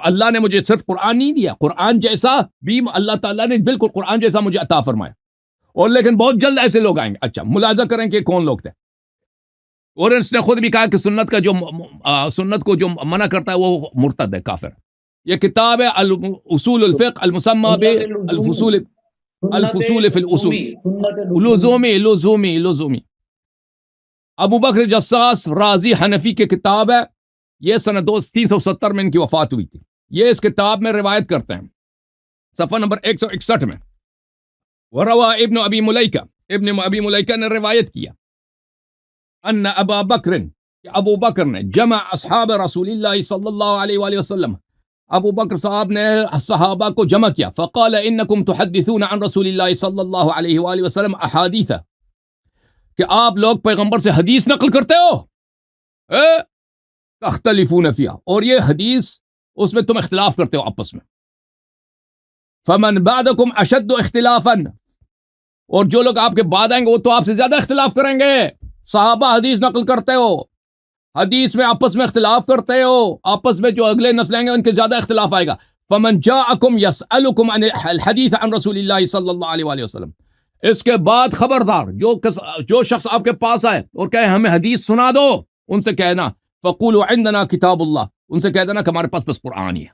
اللہ نے مجھے صرف قرآن نہیں دیا, قرآن جیسا بھی اللہ تعالیٰ نے بالکل قرآن جیسا مجھے عطا فرمایا. اور لیکن بہت جلد ایسے لوگ آئیں گے. اچھا ملاحظہ کریں کہ کون لوگ تھے. اور اس نے خود بھی کہا کہ سنت کا جو سنت کو جو منع کرتا ہے وہ مرتد ہے, کافر. یہ کتاب ہے اصول الفقہ المسمى بالفصول فی الاصول, لزومی. ابو بکر جساس رازی حنفی کی کتاب ہے. یہ سنہ 370 میں ان کی وفات ہوئی تھی. یہ اس کتاب میں روایت کرتے ہیں صفحہ نمبر 161 میں. وروا ابن ابی ملیکہ نے روایت کیا ان ابا بکر, کہ ابو بکر نے جمع اصحاب رسول اللہ صلی اللہ علیہ وآلہ وسلم, ابو بکر صاحب نے صحابہ کو جمع کیا. فقال انکم تحدثون عن رسول اللہ صلی اللہ علیہ وآلہ وسلم احادیث, کہ آپ لوگ پیغمبر سے حدیث نقل کرتے ہو, تختلفون فیہا, اور یہ حدیث اس میں تم اختلاف کرتے ہو آپس میں. فمن بعدکم اشد اختلافا, اور جو لوگ آپ کے بعد آئیں گے وہ تو آپ سے زیادہ اختلاف کریں گے. صحابہ حدیث نقل کرتے ہو, حدیث میں آپس میں اختلاف کرتے ہو, آپس میں جو اگلے نسل آئیں گے ان کے زیادہ اختلاف آئے گا. فمن جاءکم یسألکم عن الحدیث عن رسول اللہ صلی اللہ علیہ وآلہ وسلم, اس کے بعد خبردار جو شخص آپ کے پاس آئے اور کہے ہمیں حدیث سنا دو, ان سے کہنا فقولوا عندنا کتاب اللہ, ان سے کہہ دینا کہ ہمارے پاس بس قرآن ہی ہے.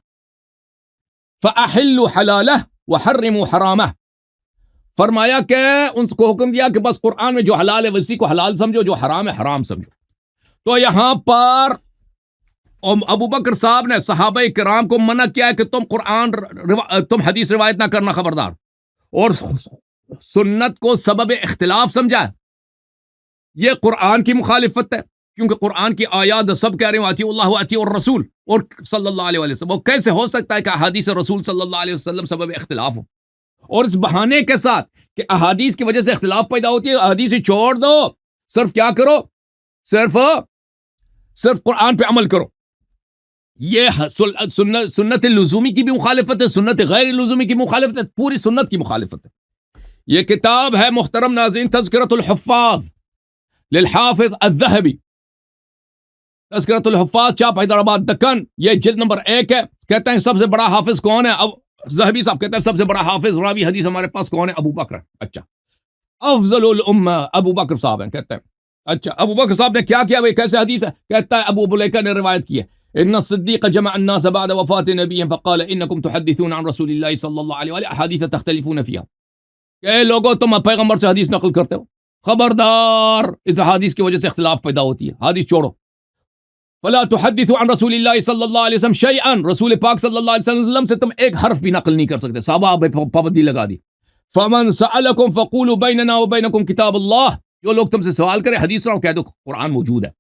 فاحلوا حلالہ وحرموا حرامہ, فرمایا کہ ان کو حکم دیا کہ بس قرآن میں جو حلال ہے اسی کو حلال سمجھو, جو حرام ہے حرام سمجھو. تو یہاں پر ابو بکر صاحب نے صحابہ کرام کو منع کیا ہے کہ تم حدیث روایت نہ کرنا, خبردار. اور سنت کو سبب اختلاف سمجھا. یہ قرآن کی مخالفت ہے, کیونکہ قرآن کی آیات سب کہہ رہے ہیں اطیعوا اللہ واطیعوا الرسول اور صلی اللہ علیہ وسلم. وہ کیسے ہو سکتا ہے کہ احادیث رسول صلی اللہ علیہ وسلم سبب اختلاف ہو؟ اور اس بہانے کے ساتھ کہ احادیث کی وجہ سے اختلاف پیدا ہوتی ہے, احادیث چھوڑ دو, صرف کیا کرو, صرف قرآن پہ عمل کرو. یہ سنت لزومی کی بھی مخالفت ہے, سنت غیر لزومی کی مخالفت ہے, پوری سنت کی مخالفت ہے. یہ کتاب ہے محترم ناظرین تذکرۃ الحفاظ للحافظ الذہبی, تذکرۃ الحفاظ, چھاپا حیدرآباد دکن. یہ جلد نمبر 1 ہے. کہتے ہیں سب سے بڑا حافظ کون ہے؟ اب ذہبی صاحب کہتے ہیں سب سے بڑا حافظ راوی حدیث ہمارے پاس کون ہے؟ ابو بکر. اچھا, افضل الامہ ابو بکر صاحب ہیں کہتے ہیں. اچھا, ابو بکر صاحب نے کیا کیا بھائی, کیسے حدیث ہے؟ کہتا ہے ابو ملیکہ نے روایت کی ہے ان الصدیق جمع الناس بعد وفات نبیهم فقال انکم تحدثون عن رسول اللہ صلی اللہ علیہ وآلہ احادیث تختلفون فیہا, کہ لوگوں تم پیغمبر سے حدیث نقل کرتے ہو, خبردار اس حدیث کی وجہ سے اختلاف پیدا ہوتی ہے, حدیث چھوڑو. فلا تحدثوا عن رسول اللہ صلی اللہ علیہ وسلم شیئا, رسول پاک صلی اللہ علیہ وسلم سے تم ایک حرف بھی نقل نہیں کر سکتے. صحابہ پابندی لگا دی. فمن سألکم فقولوا بیننا وبینکم کتاب اللہ, جو لوگ تم سے سوال کرے حدیث سناؤ, کہہ دو قرآن موجود ہے.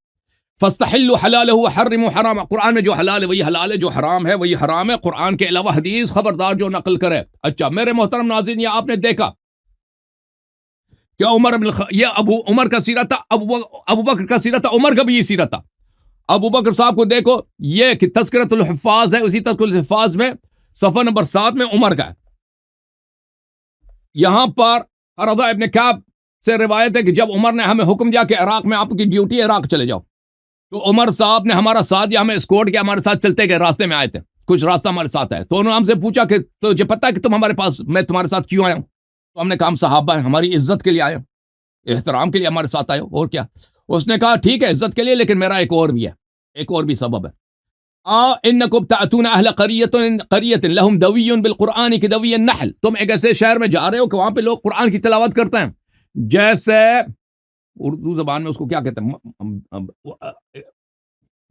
فاستحلوا حلالہ وحرموا حرامہ, قرآن میں جو حلال ہے وہی حلال ہے, جو حرام ہے وہی حرام ہے. قرآن کے علاوہ حدیث خبردار جو نقل کرے. اچھا میرے محترم ناظرین, یہ آپ نے دیکھا کہ یہ ابو عمر کا سیرت تھا, ابو بکر کا سیرت تھا, عمر کا بھی یہ سیرت تھا. ابو بکر صاحب کو دیکھو, یہ کہ تذکرۃ الحفاظ ہے, اسی تذکرۃ الحفاظ میں صفحہ نمبر 7 میں عمر کا ہے. یہاں پر عرضہ ابن کعب سے روایت ہے کہ جب عمر نے ہمیں حکم دیا کہ عراق میں آپ کی ڈیوٹی ہے, عراق چلے جاؤ, تو عمر صاحب نے ہمارا ساتھ دیا, ہمیں اسکورٹ کیا, ہمارے ساتھ چلتے گئے, راستے میں آئے تھے, کچھ راستہ ہمارے ساتھ ہے. تو انہوں نے ہم سے پوچھا کہ تجھے پتہ ہے کہ تم ہمارے پاس, میں تمہارے ساتھ کیوں آیا ہوں؟ تو ہم نے کہا ہم صحابہ ہیں, ہماری عزت کے لیے آئے, احترام کے لیے ہمارے ساتھ آئے, اور کیا. اس نے کہا ٹھیک ہے عزت کے لیے, لیکن میرا ایک اور بھی ہے, ایک اور بھی سبب ہے. انکم تأتون اہل قریۃ لہم دوی بالقرآن کدوی النحل, تم ایک ایسے شہر میں جا رہے ہو کہ وہاں پہ لوگ قرآن کی تلاوت کرتے ہیں جیسے اردو زبان میں اس کو کیا کہتے ہیں,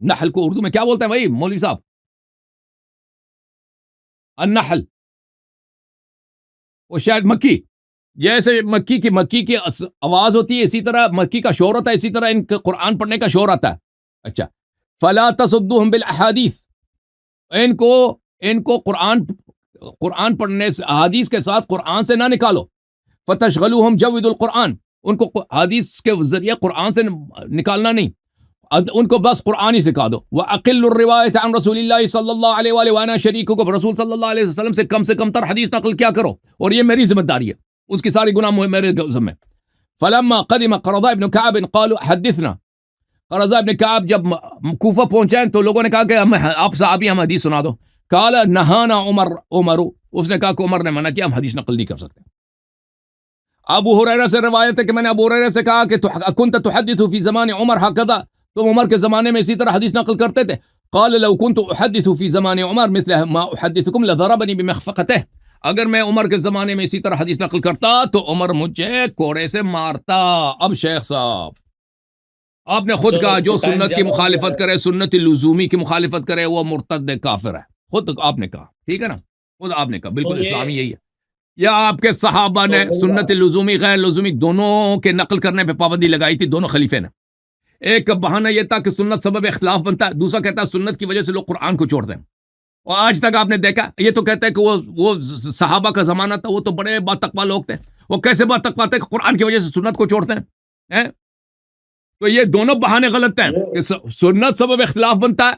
نحل کو اردو میں کیا بولتے ہیں بھائی مولوی صاحب؟ النحل, وہ شاید مکی, جیسے مکی کی آواز ہوتی ہے اسی طرح مکی کا شور ہوتا ہے, اسی طرح ان کے قرآن پڑھنے کا شور آتا ہے. اچھا, فلا تصدوهم بالاحادیث, ان کو قرآن پڑھنے سے, احادیث کے ساتھ قرآن سے نہ نکالو. فتشغلوهم جود القرآن, ان کو حدیث کے ذریعے قرآن سے نکالنا نہیں, ان کو بس قرآن ہی سکھا دو. وَأَقِلُّ الرِّوَایَةَ عَنْ رَسُولِ اللَّهِ صلی اللہ علیہ وآلہ وَأَنَا شَرِيكُكُمْ, رسول صلی اللہ علیہ وسلم سے کم تر حدیث نقل کیا کرو, اور یہ میری ذمہ داری ہے, اس کی ساری گناہ میرے ذمہ. فلما قدم قرظہ ابن کعب قالوا حدثنا, قرظہ ابن کعب جب کوفہ پہنچے تو لوگوں نے کہا کہ آپ صحابی ہم حدیث سنا دو. قال نہانا عمر اس نے کہا کہ عمر نے منع کیا، ہم حدیث نقل نہیں کر سکتے. ابو ہریرہ سے روایت ہے کہ میں نے ابو ہریرہ سے کہا کہ كنت تحدث في زمان عمر هكذا، تم عمر کے زمانے میں اسی طرح حدیث نقل کرتے تھے. قال لو كنت احدث في زمان عمر مثل ما احدثكم لضربني بمخفقته، اگر میں عمر کے زمانے میں اسی طرح حدیث نقل کرتا تو عمر مجھے کوڑے سے مارتا. اب شیخ صاحب آپ نے خود کہا جو سنت کی مخالفت کرے، سنت لزومی کی مخالفت کرے، وہ مرتد کافر ہے. خود آپ نے کہا، ٹھیک ہے نا، خود آپ نے کہا، بالکل اسلامی یہی ہے. یا آپ کے صحابہ نے سنت لزومی غیر لزومی دونوں کے نقل کرنے پہ پابندی لگائی تھی، دونوں خلیفے نے. ایک بہانہ یہ تھا کہ سنت سبب اختلاف بنتا ہے، دوسرا کہتا ہے سنت کی وجہ سے لوگ قرآن کو چھوڑتے ہیں. اور آج تک آپ نے دیکھا، یہ تو کہتا ہے کہ وہ صحابہ کا زمانہ تھا، وہ تو بڑے با تقویٰ لوگ تھے، وہ کیسے با تقویٰ تھے کہ قرآن کی وجہ سے سنت کو چھوڑتے ہیں. تو یہ دونوں بہانے غلط ہیں کہ سنت سبب اختلاف بنتا ہے،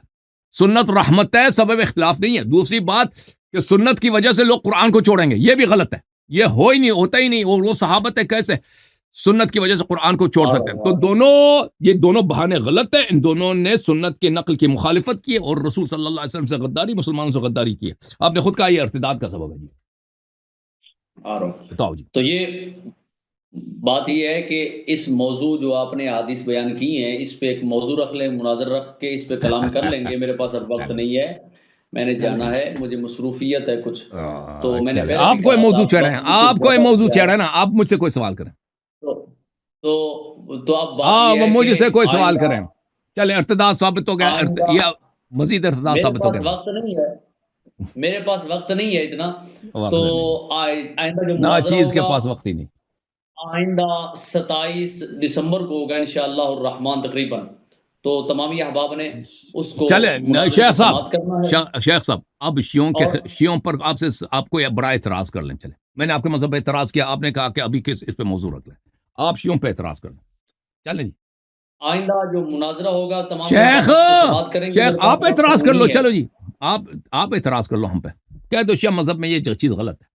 سنت رحمت ہے، سبب اختلاف نہیں ہے. دوسری بات کہ سنت کی وجہ سے لوگ قرآن کو چھوڑیں گے، یہ بھی غلط ہے، یہ ہو ہی نہیں، ہوتا ہی نہیں. اور وہ صحابت ہے، کیسے سنت کی وجہ سے قرآن کو چھوڑ سکتے ہیں؟ تو یہ دونوں بہانے غلط ہیں. ان دونوں نے سنت کی نقل کی مخالفت کی اور رسول صلی اللہ علیہ وسلم سے غداری، مسلمانوں سے غداری کی ہے. آپ نے خود کہا یہ ارتداد کا سبب ہے. جی بتاؤ. جی تو یہ بات یہ ہے کہ اس موضوع جو آپ نے حدیث بیان کی ہیں، اس پہ ایک موضوع رکھ لیں، مناظر رکھ کے اس پہ کلام کر لیں گے. میرے پاس اب وقت نہیں ہے، میں نے جانا ہے، مجھے مصروفیت ہے کچھ. تو میں نے آپ کوئی موضوع چھیڑے ہیں، آپ کوئی موضوع چھیڑے نا، آپ مجھ سے کوئی سوال کریں. تو اب مجھے سے کوئی سوال کریں. چلیں ارتداد ثابت ہو گیا، یا مزید ارتداد ثابت ہو گیا. وقت نہیں ہے، میرے پاس وقت نہیں ہے اتنا. تو آئندہ جو ناچیز کے پاس وقت ہی نہیں. آئندہ 27 دسمبر کو ہوگا انشاءاللہ الرحمن تقریباً. تو تمام احباب نے اس کو چلے. شیخ صاحب اب شیعوں پر آپ کو بڑا اعتراض کر لیں. چلے میں نے آپ کے مذہب پہ اعتراض کیا، آپ نے کہا کہ ابھی اس پہ موضوع رکھ لیں، آپ شیعوں پہ اعتراض کر لیں. چلیں جی، آئندہ جو مناظرہ ہوگا تمام شیخ آپ اعتراض کر لو. چلو جی آپ اعتراض کر لو ہم پہ، کہہ دو شیعہ مذہب میں یہ چیز غلط ہے.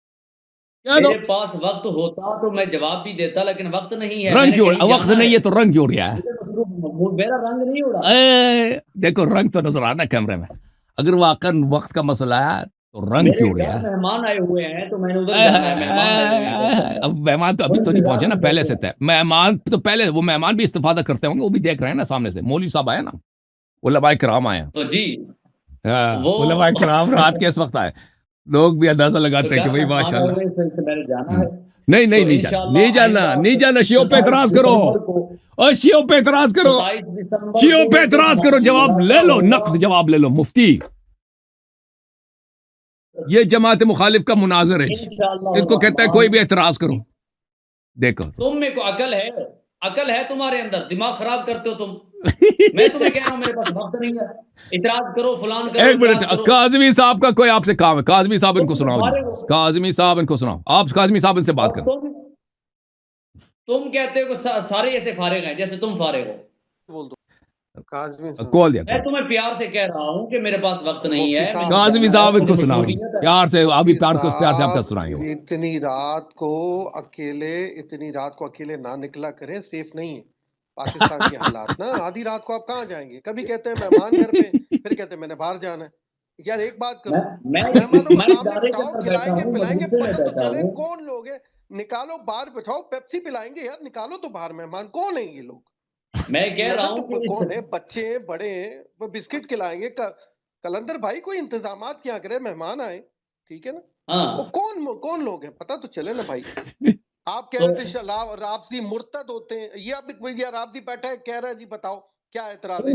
میرے پاس وقت ہوتا تو میں جواب بھی دیتا، لیکن وقت نہیں ہے. رنگ کیوں وقت نہیں ہے تو رنگ کیوں رہا ہے؟ میرا رنگ نہیں اڑا. دیکھو رنگ تو نظر آنا کیمرے میں. اگر واقعا وقت کا مسئلہ ہے تو رنگ کیوں رہا ہے؟ مہمان آئے ہوئے ہیں تو میں نے ادھر جانا ہے. اب مہمان تو ابھی تو نہیں پہنچے نا، پہلے سے تھے مہمان. تو پہلے وہ مہمان بھی استفادہ کرتے ہوں گے، وہ بھی دیکھ رہے ہیں نا سامنے سے. مولوی صاحب آئے نا، علماء کرام آئے. تو جی علماء کرام رات کے اس وقت آئے، لوگ بھی اندازہ لگاتے ہیں کہ بھائی ماشاء اللہ. نہیں جانا. شیعوں پہ اعتراض کرو، اور شیعوں پہ اعتراض کرو، شیعوں پہ اعتراض کرو. جواب لے لو، نقد جواب لے لو. مفتی یہ جماعت مخالف کا مناظر ہے، اس کو کہتا ہے کوئی بھی اعتراض کرو. دیکھو تم میں کو عقل ہے تمہارے اندر، دماغ خراب کرتے ہو تم. میں تمہیں کہہ رہا ہوں میرے پاس وقت نہیں ہے، اعتراض کرو، فلان کرو. ایک منٹ، کاظمی صاحب کا کوئی آپ سے کام ہے. کاظمی صاحب ان کو سناؤ. کاظمی صاحب ان کو سناؤ. آپ کاظمی صاحب ان سے بات کریں. تم کہتے ہو کہ سارے ایسے فارغ ہیں جیسے تم فارغ ہو. کال دیا. میں تمہیں پیار سے کہہ رہا ہوں کہ میرے پاس وقت نہیں ہے. کاظمی صاحب ان کو سناؤ پیار سے. ابھی پیار سے آپ کا سنائیں گے. اتنی رات کو اکیلے نہ نکلا کریں، سیف نہیں ہے پاکستان کے حالات نا. آدھی رات کو آپ کہاں جائیں گے؟ کبھی کہتے ہیں مہمان گھر پہ، پھر کہتے ہیں میں نے باہر جانا ہے. یار ایک بات کرو، کھلائیں گے پلائیں گے، پتہ تو چلے کون لوگ ہیں. نکالو باہر بٹھاؤ، پیپسی پلائیں گے یار، نکالو تو باہر. مہمان کون ہیں یہ لوگ؟ میں کہہ رہا ہوں کون ہے؟ بچے ہیں، بڑے ہیں، وہ بسکٹ کھلائیں گے. کلندر بھائی کوئی انتظامات کیا کرے، مہمان آئے، ٹھیک ہے نا. وہ کون لوگ ہیں پتہ تو چلے نا بھائی. آپ کہہ رہے تھے رافضی مرتد ہوتے ہیں، یہ اب رافضی بیٹھا ہے کہہ رہا ہے. جی بتاؤ کیا اعتراض ہے؟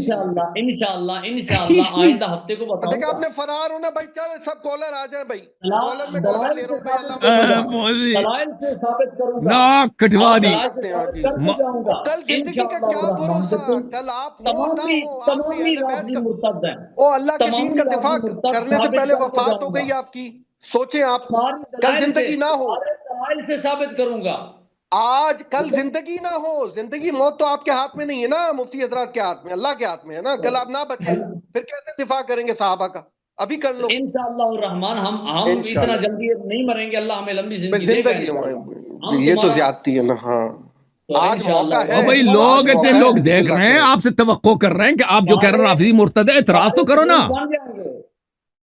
انشاءاللہ آئندہ ہفتے کو بتاؤں. دیکھا آپ نے فرار ہونا بھائی. چل سب کالر آ جائیں بھائی. کالر میں کالر لے رہا ہوں. دلائل سے ثابت کروں گا. نا کٹوا دی. کل زندگی کا کیا بھروسہ، کل آپ ہو نہ ہو. او اللہ کے دین کا دفاع کرنے سے پہلے وفات ہو گئی آپ کی. سوچیں آپ، کل زندگی نہ ہو. دلائل سے ثابت کروں گا. آج کل زندگی نہ ہو. زندگی موت تو آپ کے ہاتھ میں نہیں ہے نا، مفتی حضرات کے ہاتھ میں، اللہ کے ہاتھ میں ہے نا. کل آپ نہ بچیں پھر کیسے دفاع کریں گے صحابہ کا؟ ابھی کر لو انشاءاللہ الرحمن. ہم اتنا جلدی نہیں مریں گے، اللہ ہمیں لمبی زندگی دے گا. یہ تو زیادتی ہے نا. ہاں آج موقع ہے بھائی، لوگ اتنے لوگ دیکھ رہے ہیں، آپ سے توقع کر رہے ہیں کہ آپ جو کہہ رہے ہیں رافضی مرتد ہے، اعتراض تو کرو نا.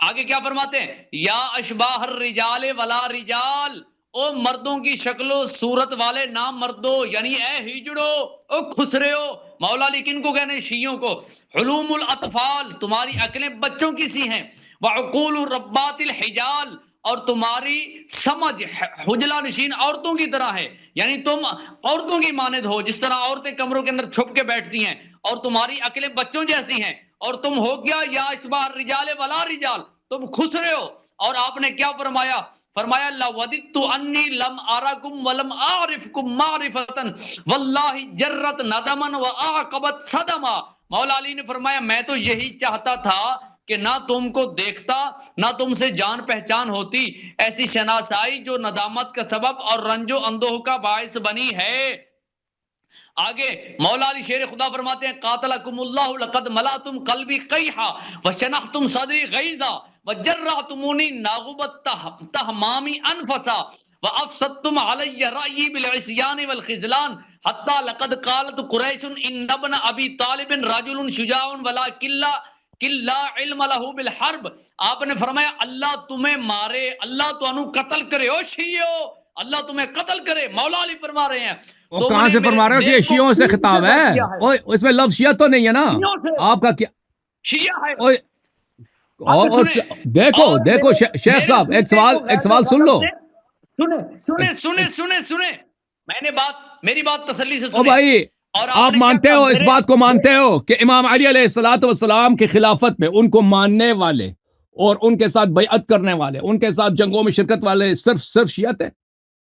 آگے کیا فرماتے ہیں؟ یا اشباہ الرجال ولا رجال، او مردوں کی شکل و صورت والے نام مردو، یعنی اے ہجڑو، او خسرے ہو. مولا علی کن کو کہنے؟ شیعوں کو. حلوم الاطفال، تمہاری عقلیں بچوں کی سی ہیں. وعقول ربات الحجال، اور تمہاری سمجھ حجلہ نشین عورتوں کی طرح ہے، یعنی تم عورتوں کی مانند ہو، جس طرح عورتیں کمروں کے اندر چھپ کے بیٹھتی ہیں، اور تمہاری عقلیں بچوں جیسی ہیں، اور تم ہو گیا یا اشباہ الرجال ولا رجال، تم خسرے ہو. اور آپ نے کیا فرمایا؟ فرمایا لوددت انی لم اراکم ولم اعرفکم معرفتا واللہ جرت ندما واعقبت صدما. مولا علی نے فرمایا میں تو یہی چاہتا تھا کہ نہ تم کو دیکھتا نہ تم سے جان پہچان ہوتی، ایسی شناسائی جو ندامت کا سبب اور رنج و اندوہ کا باعث بنی ہے. آگے مولا علی شیر خدا فرماتے ہیں قاتلکم اللہ لقد ملاتم قلبی قیحا وشنحتم صدری غیظا وجرعتمونی ناغبت تہمامی انفسا وافسدتم علی رأیی بالعصیان والخذلان حتی لقد قالت قریش ان ابن ابی طالب رجل شجاع ولکن لا علم لہ بالحرب. آپ نے فرمایا اللہ تمہیں مارے، اللہ تو انو قتل کرے. او شیعو، اللہ تمہیں قتل کرے. مولا علی فرما رہے ہیں وہ کہاں سے فرما رہے ہو کہ یہ شیعوں سے خطاب ہے؟ اس میں لفظ شیعہ تو نہیں ہے نا. آپ کا کیا شیعہ ہے؟ اور دیکھو شیخ صاحب ایک سوال سن لو. سنیں میری بات تسلی سے او سنیں. بھائی آپ مانتے ہو، اس بات کو مانتے ہو کہ امام علی علیہ الصلوۃ والسلام کی خلافت میں ان کو ماننے والے اور ان کے ساتھ بیعت کرنے والے، ان کے ساتھ جنگوں میں شرکت والے صرف شیعہ تھے؟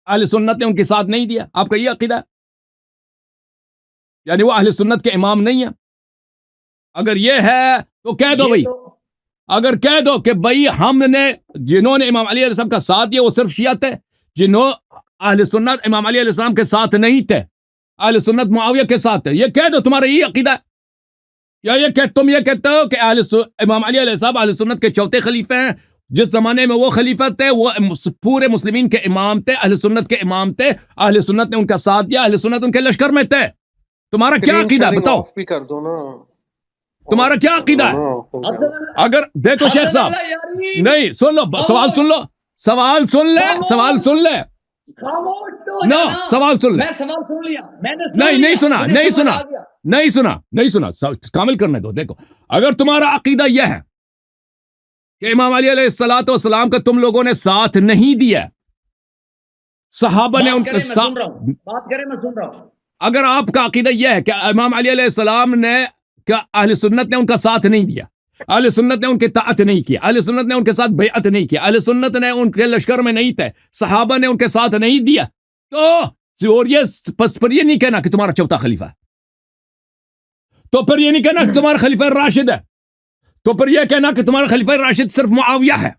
اہل سنت نے ان کے ساتھ نہیں دیا؟ آپ کا یہ عقیدہ ہے؟ یعنی وہ اہل سنت کے امام نہیں ہے؟ اگر یہ ہے تو کہہ دو بھائی، اگر کہہ دو کہ بھائی ہم نے جنہوں نے امام علی علیہ السلام کا ساتھ دیا وہ صرف شیعہ تھے، جنہوں اہل سنت امام علی علیہ السلام کے ساتھ نہیں تھے، اہل سنت معاویہ کے ساتھ تھے. یہ کہہ دو تمہارا یہ عقیدہ ہے؟ یا تم یہ کہتے ہو کہ امام علی علیہ السلام اہل سنت کے چوتھے خلیفہ ہیں، جس زمانے میں وہ خلیفہ تھے وہ پورے مسلمین کے امام تھے، اہل سنت کے امام تھے، اہل سنت نے ان کا ساتھ دیا، اہل سنت ان کے لشکر میں تھے. تمہارا کیا عقیدہ ہے بتاؤ؟ تمہارا کیا عقیدہ ہے؟ اگر دیکھو شیخ صاحب، نہیں سن لو، سوال سن لو، سوال سن لے، سوال سن لے، نو سوال سن لے. نہیں سنا کامل کرنے دو. دیکھو اگر تمہارا عقیدہ یہ ہے کہ امام علی علیہ الصلوۃ والسلام کا تم لوگوں نے ساتھ نہیں دیا، صحابہ نے ان کے ساتھ، بات کریں میں سن رہا ہوں. اگر آپ کا عقیدہ یہ ہے کہ امام علی علیہ السلام نے کہ اہل سنت نے ان کا ساتھ نہیں دیا، اہل سنت نے ان کی طاعت نہیں کی، اہل سنت نے ان کے ساتھ بیعت نہیں کی، اہل سنت نے ان کے لشکر میں نہیں تھے، صحابہ نے ان کے ساتھ نہیں دیا، تو اور یہ پس پر یہ نہیں کہنا کہ تمہارا چوتھا خلیفہ ہے، تو پھر یہ نہیں کہنا کہ تمہارا خلیفہ راشد ہے، تو پھر یہ کہنا کہ تمہارا خلیفہ راشد صرف معاویہ ہے،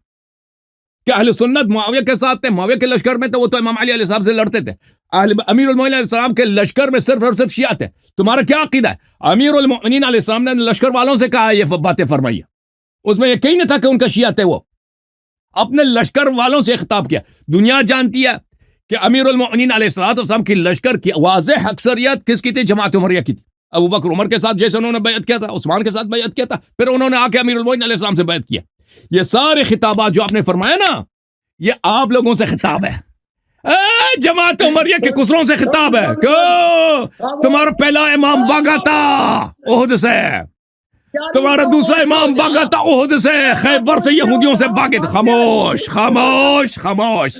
کہ اہل سنت معاویہ کے ساتھ تھے، معاویہ کے لشکر میں تھے، وہ تو امام علی علیہ السلام سے لڑتے تھے، امیر المومنین علیہ السلام کے لشکر میں صرف اور صرف شیعہ تھے. تمہارا کیا عقیدہ ہے؟ امیر المومنین علیہ السلام نے لشکر والوں سے کہا یہ باتیں فرمائی، اس میں یہ کہیں نہیں تھا کہ ان کا شیعہ تھے، وہ اپنے لشکر والوں سے خطاب کیا. دنیا جانتی ہے کہ امیر المومنین علیہ السلام کی لشکر کی واضح اکثریت کس کی تھی؟ جماعت عمریہ کی تھی. ابو بکر عمر کے ساتھ جیسے انہوں نے بیعت کیا تھا، عثمان کے ساتھ بیعت کیا تھا، پھر انہوں نے آ کے امیر المومنین علیہ السلام سے بیعت کیا. یہ سارے خطابات جو آپ نے فرمایا نا، یہ آپ لوگوں سے خطاب ہے، جماعت عمریہ کے کسروں سے خطاب ہے. کیوں؟ تمہارا پہلا امام بھاگا تھا احد سے، تمہارا دوسرا امام بھاگا تھا احد سے، خیبر سے یہودیوں سے بھاگے تھے. خاموش خاموش خاموش.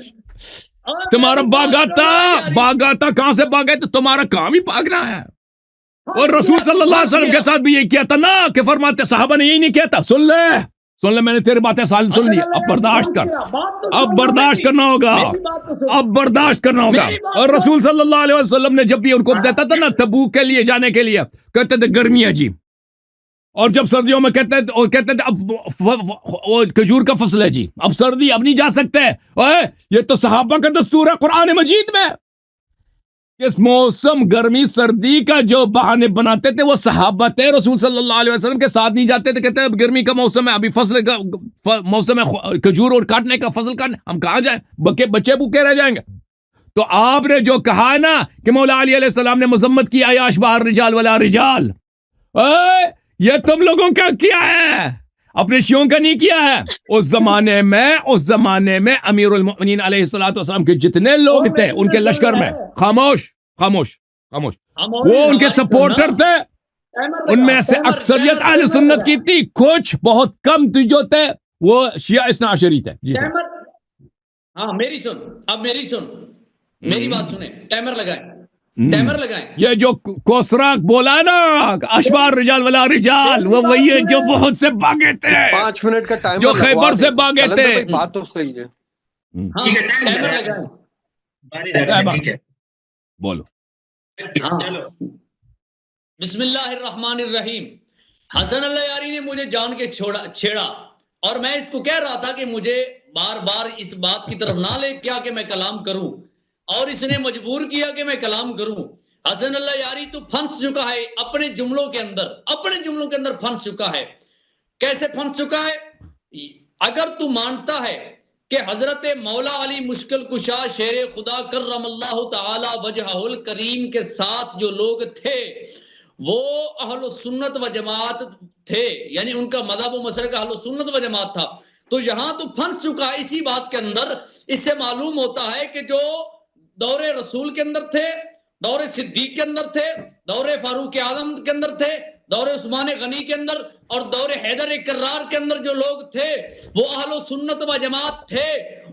تمہارا بھاگا تھا کہاں سے بھاگے؟ تو تمہارا کام ہی بھاگنا ہے. اور رسول صلی اللہ علیہ وسلم کے ساتھ بھی یہی کیا تھا نا، کہ فرماتے صحابہ نے یہی نہیں کیا تھا. سن لے میں نے تیری باتیں سن لی، اب برداشت کر، اب برداشت کرنا ہوگا، اب برداشت کرنا ہوگا. اور رسول صلی اللہ علیہ وسلم نے جب بھی ان کو دیتا تھا نا تبوک کے لیے جانے کے لیے، کہتے تھے گرمی ہے جی، اور جب سردیوں میں کہتے تھے اب کھجور کا فصل ہے جی، اب سردی، اب نہیں جا سکتے. یہ تو صحابہ کا دستور ہے قرآن مجید میں. اس موسم گرمی سردی کا جو بہانے بناتے تھے وہ صحابہ تھے، رسول صلی اللہ علیہ وسلم کے ساتھ نہیں جاتے تھے. کہتے ہیں اب گرمی کا موسم ہے، ابھی فصل کا موسم ہے، کھجور اور کاٹنے کا، فصل کاٹنے، ہم کہاں جائیں، بچے بھوکے رہ جائیں گے. تو آپ نے جو کہا ہے نا کہ مولا علی علیہ السلام نے مذمت کی یا اشباہ الرجال ولا رجال، یہ تم لوگوں کا کیا ہے؟ اپنے شیعوں کا نہیں کیا ہے. اس زمانے میں امیر المؤمنین علیہ الصلوۃ والسلام کے جتنے لوگ تھے ان کے لشکر میں خاموش وہ ان کے سپورٹر تھے. ان میں سے اکثریت اہل سنت کی تھی, کچھ بہت کم جو تھے وہ شیعہ اثنا عشری تھے. جی سر. ہاں میری سن میری بات سنیں. ٹائمر لگائیں. یہ جو کوسرا بولا نا اشبار رجال ولا رجال, وہ وہی ہے جو بہت سے بھاگے تھے, 5 منٹ کا ٹائم جو خیبر سے بھاگے تھے. بات تو صحیح ہے. ٹائمر لگائیں. ٹھیک ہے بولو. بسم اللہ الرحمن الرحیم. حسن اللہ یاری نے مجھے جان کے چھیڑا اور میں اس کو کہہ رہا تھا کہ مجھے بار بار اس بات کی طرف نہ لے کیا کہ میں کلام کروں, اور اس نے مجبور کیا کہ میں کلام کروں. حسن اللہ یاری تو پھنس چکا ہے اپنے جملوں کے اندر پھنس چکا ہے. کیسے پھنس چکا ہے؟ اگر تو مانتا ہے کہ حضرت مولا علی مشکل کشا شیر خدا کرم اللہ تعالی وجہہ الکریم کے ساتھ جو لوگ تھے وہ اہل سنت و جماعت تھے, یعنی ان کا مذہب و مسلک اہل سنت و جماعت تھا. تو یہاں تو پھنس چکا ہے اسی بات کے اندر. اس سے معلوم ہوتا ہے کہ جو دور رسول کے اندر تھے, دور صدیق کے اندر تھے, دور فاروق اعظم کے اندر تھے, دور عثمان غنی کے اندر اور دور حیدر کرار کے اندر جو لوگ تھے وہ اہل سنت و جماعت تھے.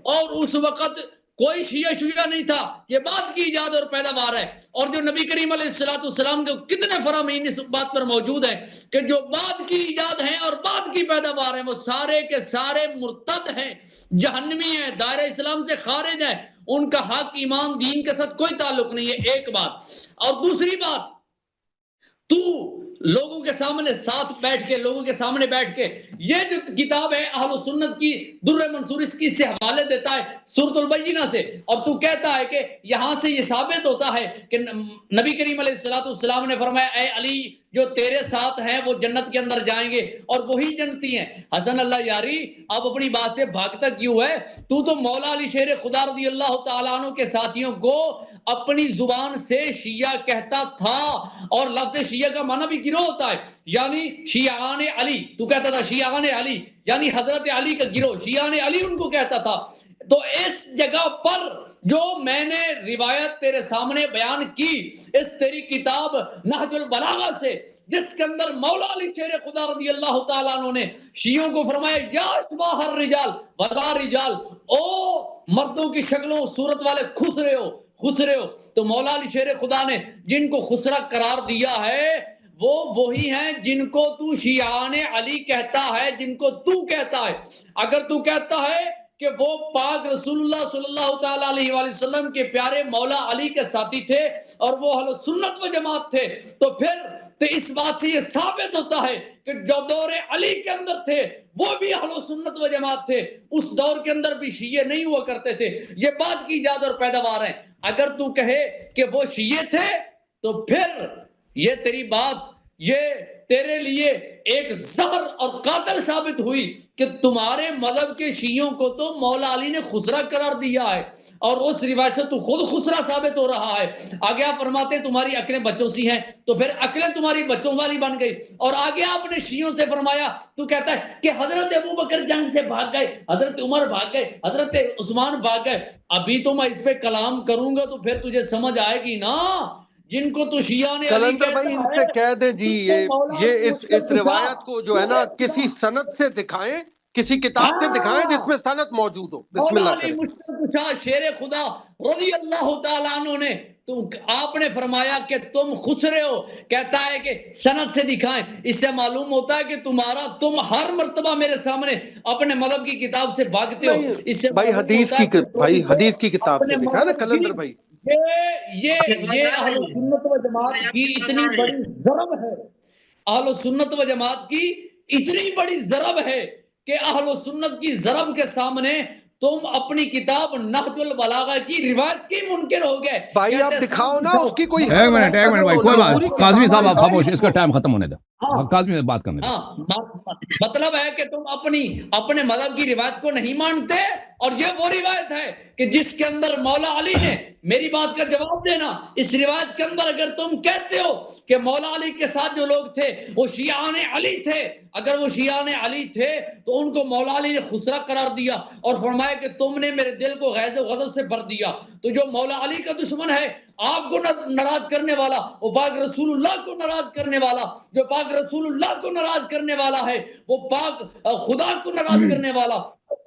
اور اس وقت کوئی شیعہ نہیں تھا. یہ بات کی ایجاد اور پیداوار ہے. اور جو نبی کریم علیہ السلام کے کتنے فرامین اس بات پر موجود ہیں کہ جو بات کی ایجاد ہیں اور بات کی پیداوار ہیں وہ سارے کے سارے مرتد ہیں, جہنمی ہیں, دائرہ اسلام سے خارج ہیں. ان کا حق ایمان دین کے ساتھ کوئی تعلق نہیں ہے. ایک بات. اور دوسری بات, تو لوگوں کے سامنے بیٹھ کے یہ جو کتاب ہے اہل سنت کی در منصور اس کی سے حوالے دیتا ہے سورۃ البینہ سے, اور تو کہتا ہے کہ یہاں سے یہ ثابت ہوتا ہے کہ نبی کریم علیہ السلام نے فرمایا اے علی جو تیرے ساتھ ہیں وہ جنت کے اندر جائیں گے اور وہی جنتی ہیں. حسن اللہ یاری اب اپنی بات سے بھاگتا کیوں ہے؟ تو مولا علی شیر خدا رضی اللہ تعالیٰ عنہ کے ساتھیوں کو اپنی زبان سے شیعہ کہتا تھا, اور لفظ شیعہ کا معنی بھی گروہ ہوتا ہے, یعنی شیعان علی. تو کہتا تھا شیعان علی یعنی حضرت علی کا گروہ, شیعان علی ان کو کہتا تھا. تو اس جگہ پر جو میں نے روایت تیرے سامنے بیان کی اس تیری کتاب نہج البلاغہ سے, جس کے اندر مولا علی شیر خدا رضی اللہ تعالیٰ عنہ نے شیعوں کو فرمایا یا اشباہ الرجال ولا رجال, او مردوں کی شکلوں صورت والے خسرے ہو. تو مولا علی شیر خدا نے جن کو خسرا قرار دیا ہے وہ وہی ہیں جن کو تو شیعان علی کہتا ہے, جن کو تو کہتا ہے. اگر تو کہتا ہے کہ وہ پاک رسول اللہ صلی اللہ تعالی علیہ وآلہ وسلم کے پیارے مولا علی کے ساتھی تھے اور وہ اہل سنت و جماعت تھے, تو پھر تو اس بات سے یہ ثابت ہوتا ہے کہ جو دور علی کے اندر تھے وہ بھی اہل سنت و جماعت تھے. اس دور کے اندر بھی شیعہ نہیں ہوا کرتے تھے. یہ بات کی ایجاد اور پیداوار ہے. اگر تو کہے کہ وہ شیعہ تھے تو پھر یہ تیری بات یہ تیرے لیے ایک زہر اور قاتل ثابت ہوئی کہ تمہارے مذہب کے شیعوں کو تو مولا علی نے خسرا قرار دیا ہے, اور اس روایت سے تو خود خسرا ثابت ہو رہا ہے. آگے آپ فرماتے تمہاری عقلیں بچوں سی ہیں, تو پھر عقلیں تمہاری بچوں والی بن گئی. اور آگے آپ نے شیعوں سے فرمایا, تو کہتا ہے کہ حضرت ابو بکر جنگ سے بھاگ گئے, حضرت عمر بھاگ گئے, حضرت عثمان بھاگ گئے. ابھی تو میں اس پہ کلام کروں گا تو پھر تجھے سمجھ آئے گی نا. جن کو تو شیعہ نے علی کلندر بھائی ان سے کہہ دیں جی یہ اس روایت کو جو ہے نا کسی سند سے دکھائیں, کسی کتاب سے دکھائیں جس میں سند موجود ہو. بسم اللہ کریں. مشکل کشا شیر خدا رضی اللہ تعالیٰ عنہ نے تو آپ نے فرمایا کہ تم خسرے ہو, کہتا ہے کہ سند سے دکھائیں. اس سے معلوم ہوتا ہے کہ تم ہر مرتبہ میرے سامنے اپنے مذہب کی کتاب سے بھاگتے ہو. اس سے بھائی حدیث کی کتاب سے دکھائیں نا کلندر بھائی. یہ اہل سنت و جماعت کی اتنی بڑی ضرب ہے, اہل سنت و جماعت کی اتنی بڑی ضرب ہے کہ اہل سنت کی ضرب کے سامنے تم اپنی کتاب نہج البلاغہ کی روایت کی منکر ہو گئے. بھائی آپ دکھاؤ نا اس کی کوئی. ایک منٹ بھائی, کوئی بات, قاضمی صاحب آپ خاموش, اس کا ٹائم ختم ہونے دو, قاضمی سے بات کرنے دو. مطلب ہے کہ تم اپنے مذہب کی روایت کو نہیں مانتے, اور یہ وہ روایت ہے کہ جس کے اندر مولا علی نے میری بات کا جواب دینا. اس روایت کے اندر اگر تم کہتے ہو کہ مولا علی کے ساتھ جو لوگ تھے وہ شیعان علی تھے. اگر وہ شیعان علی تھے تو ان کو مولا علی نے خسرہ قرار دیا اور فرمایا کہ تم نے میرے دل کو غیظ و غضب سے بھر دیا. تو جو مولا علی کا دشمن ہے، آپ کو ناراض کرنے والا، وہ پاک رسول اللہ کو ناراض کرنے والا، جو پاک رسول اللہ کو ناراض کرنے والا ہے، وہ پاک خدا کو ناراض کرنے والا،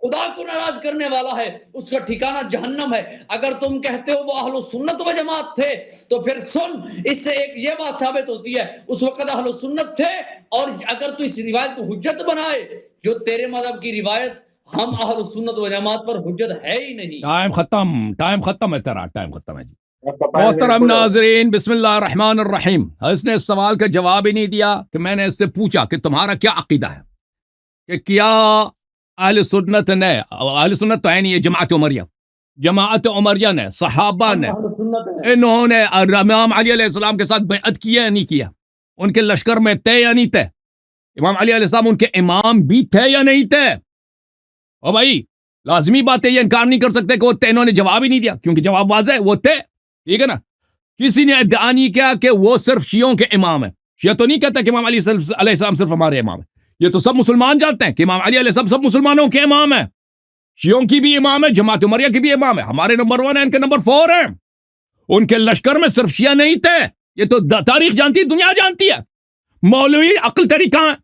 خدا کو ناراض کرنے والا ہے، اس کا ٹھکانہ جہنم ہے. اگر تم کہتے ہو وہ اہل سنت و جماعت تھے تو پھر سن، اس سے ایک یہ بات ثابت ہوتی ہے اس وقت اہل سنت تھے. اور اگر تو اس روایت کو حجت بنائے، جو تیرے مذہب کی روایت، ہم اہل سنت و جماعت پر حجت ہے ہی نہیں. ٹائم ختم ہے تیرا، ٹائم ختم ہے جی. محترم ناظرین، بسم اللہ الرحمن الرحیم. اس نے اس سوال کا جواب ہی نہیں دیا کہ میں نے اس سے پوچھا کہ تمہارا کیا عقیدہ ہے، کہ کیا اہل سنت نے، اہل سنت تو ہے نہیں، یہ جماعت عمریہ نے، صحابہ نے، انہوں نے امام علی علیہ السلام کے ساتھ بیعت کیا یا نہیں کیا؟ ان کے لشکر میں تھے یا نہیں تھے؟ امام علی علیہ السلام ان کے امام بھی تھے یا نہیں تھے؟ او بھائی لازمی بات ہے، یہ انکار نہیں کر سکتے کہ وہ تھے. انہوں نے جواب ہی نہیں دیا کیونکہ جواب واضح ہے، وہ تھے. ٹھیک ہے نا. کسی نے ادعا نہیں کیا کہ وہ صرف شیعوں کے امام ہیں. شیعہ تو نہیں کہتا کہ امام علی علیہ السلام صرف ہمارے امام ہیں. یہ تو سب مسلمان جانتے ہیں کہ امام علی علیہ السلام سب مسلمانوں کے امام ہیں. شیعوں کی بھی امام ہے، جماعت عمریہ کی بھی امام ہے. ہمارے نمبر 1 ہیں، ان کے نمبر 4 ہیں. ان کے لشکر میں صرف شیعہ نہیں تھے. یہ تو تاریخ جانتی ہے، دنیا جانتی ہے. مولوی عقل تیری کہاں ہے؟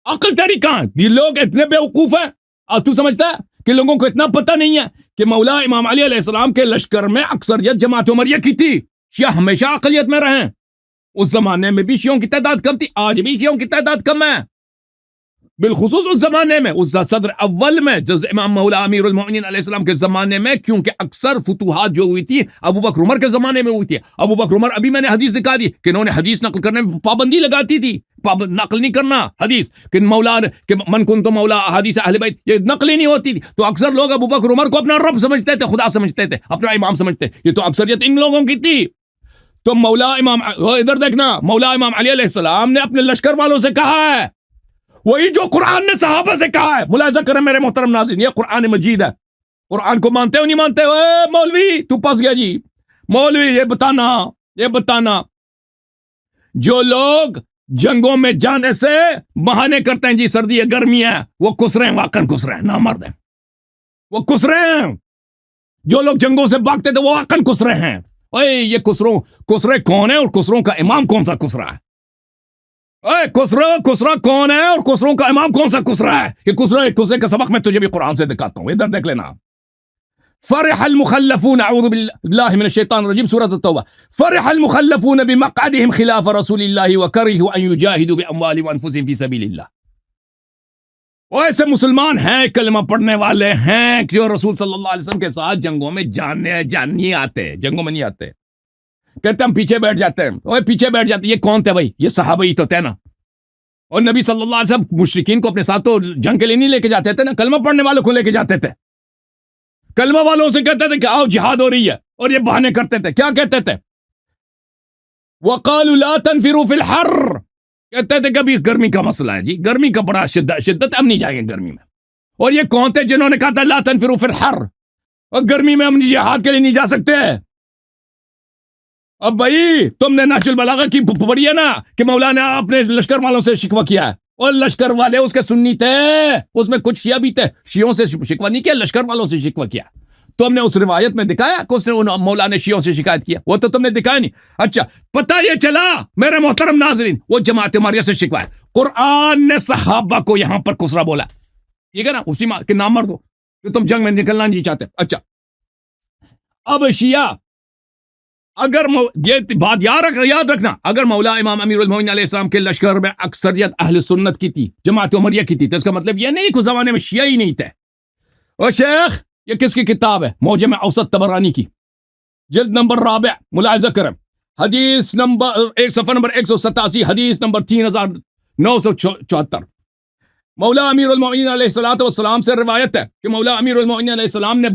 عقل تیری کہاں ہے؟ یہ لوگ اتنے بیوقوف ہیں. تو سمجھتا ہے کہ لوگوں کو اتنا پتہ نہیں ہے کہ مولا امام علی علیہ السلام کے لشکر میں اکثریت جماعت عمریہ کی تھی. شیعہ ہمیشہ اقلیت میں رہے. اس زمانے میں بھی شیعوں کی تعداد کم تھی، آج بھی شیعوں کی تعداد کم ہے. بالخصوص اس زمانے میں، اس صدر اول میں، جز امام مولا امیر المؤمنین علیہ السلام کے زمانے میں، کیونکہ اکثر فتوحات جو ہوئی تھی ابو بکر عمر کے زمانے میں ہوئی تھی. ابو بکر عمر، ابھی میں نے حدیث دکھا دی کہ انہوں نے حدیث نقل کرنے میں پابندی لگاتی تھی. نقل نہیں کرنا حدیث، کہ مولا کہ من کنت مولا حدیث اہل بیت، یہ نقل ہی نہیں ہوتی تھی. تو اکثر لوگ ابو بکر عمر کو اپنا رب سمجھتے تھے، خدا سمجھتے تھے، اپنا امام سمجھتے. یہ تو اکثریت ان لوگوں کی تھی. تو مولا امام، ادھر دیکھنا، مولا امام علی علیہ السلام نے اپنے لشکر والوں سے کہا ہے وہی جو قرآن نے صحابہ سے کہا ہے. ملاحظہ کریں میرے محترم ناظرین، یہ قرآن مجید ہے. قرآن کو مانتے ہو نہیں مانتے ہو؟ اے مولوی تو پس گیا جی. مولوی یہ بتانا جو لوگ جنگوں میں جانے سے بہانے کرتے ہیں، جی سردی ہے، گرمی ہے، وہ کس رہے ہیں، واقعاً کس رہے ہیں، نامرد ہیں، وہ کس رہے ہیں. جو لوگ جنگوں سے بھاگتے تھے وہ واقعاً کس رہے ہیں. اے یہ کسرے کون ہے اور کسروں کا امام کون سا کسرا ہے؟ اے کسرا کون ہے اور کسروں کا امام کون سا کسرا ہے؟ یہ کسرے کا سبق میں تجھے بھی قرآن سے دکھاتا ہوں، ادھر دیکھ لینا. فرح المخلفون، اعوذ باللہ من الشیطان الرجیم، سورۃ التوبہ. فرح المخلفون بمقعدهم خلاف رسول اللہ وکرہوا ان یجاہدوا باموالہم وانفسہم فی سبیل اللہ. وہ ایسے مسلمان ہیں، کلمہ پڑھنے والے ہیں، جو رسول صلی اللہ علیہ وسلم کے ساتھ جنگوں میں نہیں آتے، جنگوں میں نہیں آتے. کہتے ہم پیچھے بیٹھ جاتے ہیں. اوے پیچھے بیٹھ جاتے، یہ کون تھے بھائی؟ یہ صحابہ ہی تو تھے نا. اور نبی صلی اللہ علیہ وسلم مشرکین کو اپنے ساتھ تو جنگ کے لیے نہیں لے کے جاتے تھے نا، کلمہ پڑھنے والوں کو لے کے جاتے تھے. کلمہ والوں سے کہتے تھے کہ آؤ جہاد ہو رہی ہے، اور یہ بہانے کرتے تھے. کیا کہتے تھے؟ وَقَالُوا لَا تَنْفِرُوا فِي الْحَرِّ، کہتے تھے کبھی گرمی کا مسئلہ ہے جی، گرمی کا بڑا شدت، ہم نہیں جائیں گے گرمی میں. اور یہ کون تھے جنہوں نے کہا تھا لا تنفروا فی الحر، اور گرمی میں ہم جہاد کے لیے نہیں جا سکتے؟ اب بھائی تم نے نہج البلاغہ کی پڑھی ہے نا کہ مولانا اپنے لشکر والوں سے شکوہ کیا ہے، اور لشکر والے اس کے سنی تھے، اس میں کچھ شیعہ بھی تھے. شیعوں سے شکوہ نہیں کیا، لشکر والوں سے شکوہ کیا. تو ہم نے اس روایت میں دکھایا کہ اس نے مولا نے شیعوں سے شکایت کیا؟ وہ تو تم نے دکھایا نہیں. اچھا پتہ یہ چلا میرے محترم ناظرین، وہ جماعت عمریہ سے شکوہ ہے. قرآن نے صحابہ کو یہاں پر کسرا بولا، ٹھیک ہے نا، اسی کے نام مرد ہو کہ تم جنگ میں نکلنا نہیں چاہتے. اچھا اب شیعہ، اگر یہ بات یاد رکھنا، اگر مولا امام امیر المومنین علیہ السلام کے لشکر میں اکثریت اہل سنت کی تھی، جماعت عمریہ کی تھی، تو اس کا مطلب یہ نہیں کہ اس زمانے میں شیعہ ہی نہیں تھے. اور شیخ یہ کس کی کتاب ہے؟ معجم اوسط طبرانی کی، جلد نمبر 4، ملاحظہ کریں، حدیث نمبر صفحہ نمبر 187، حدیث نمبر 3974. مولا امیر المومنین علیہ السلام سے روایت ہے کہ مولا امیر المومنین علیہ السلام نے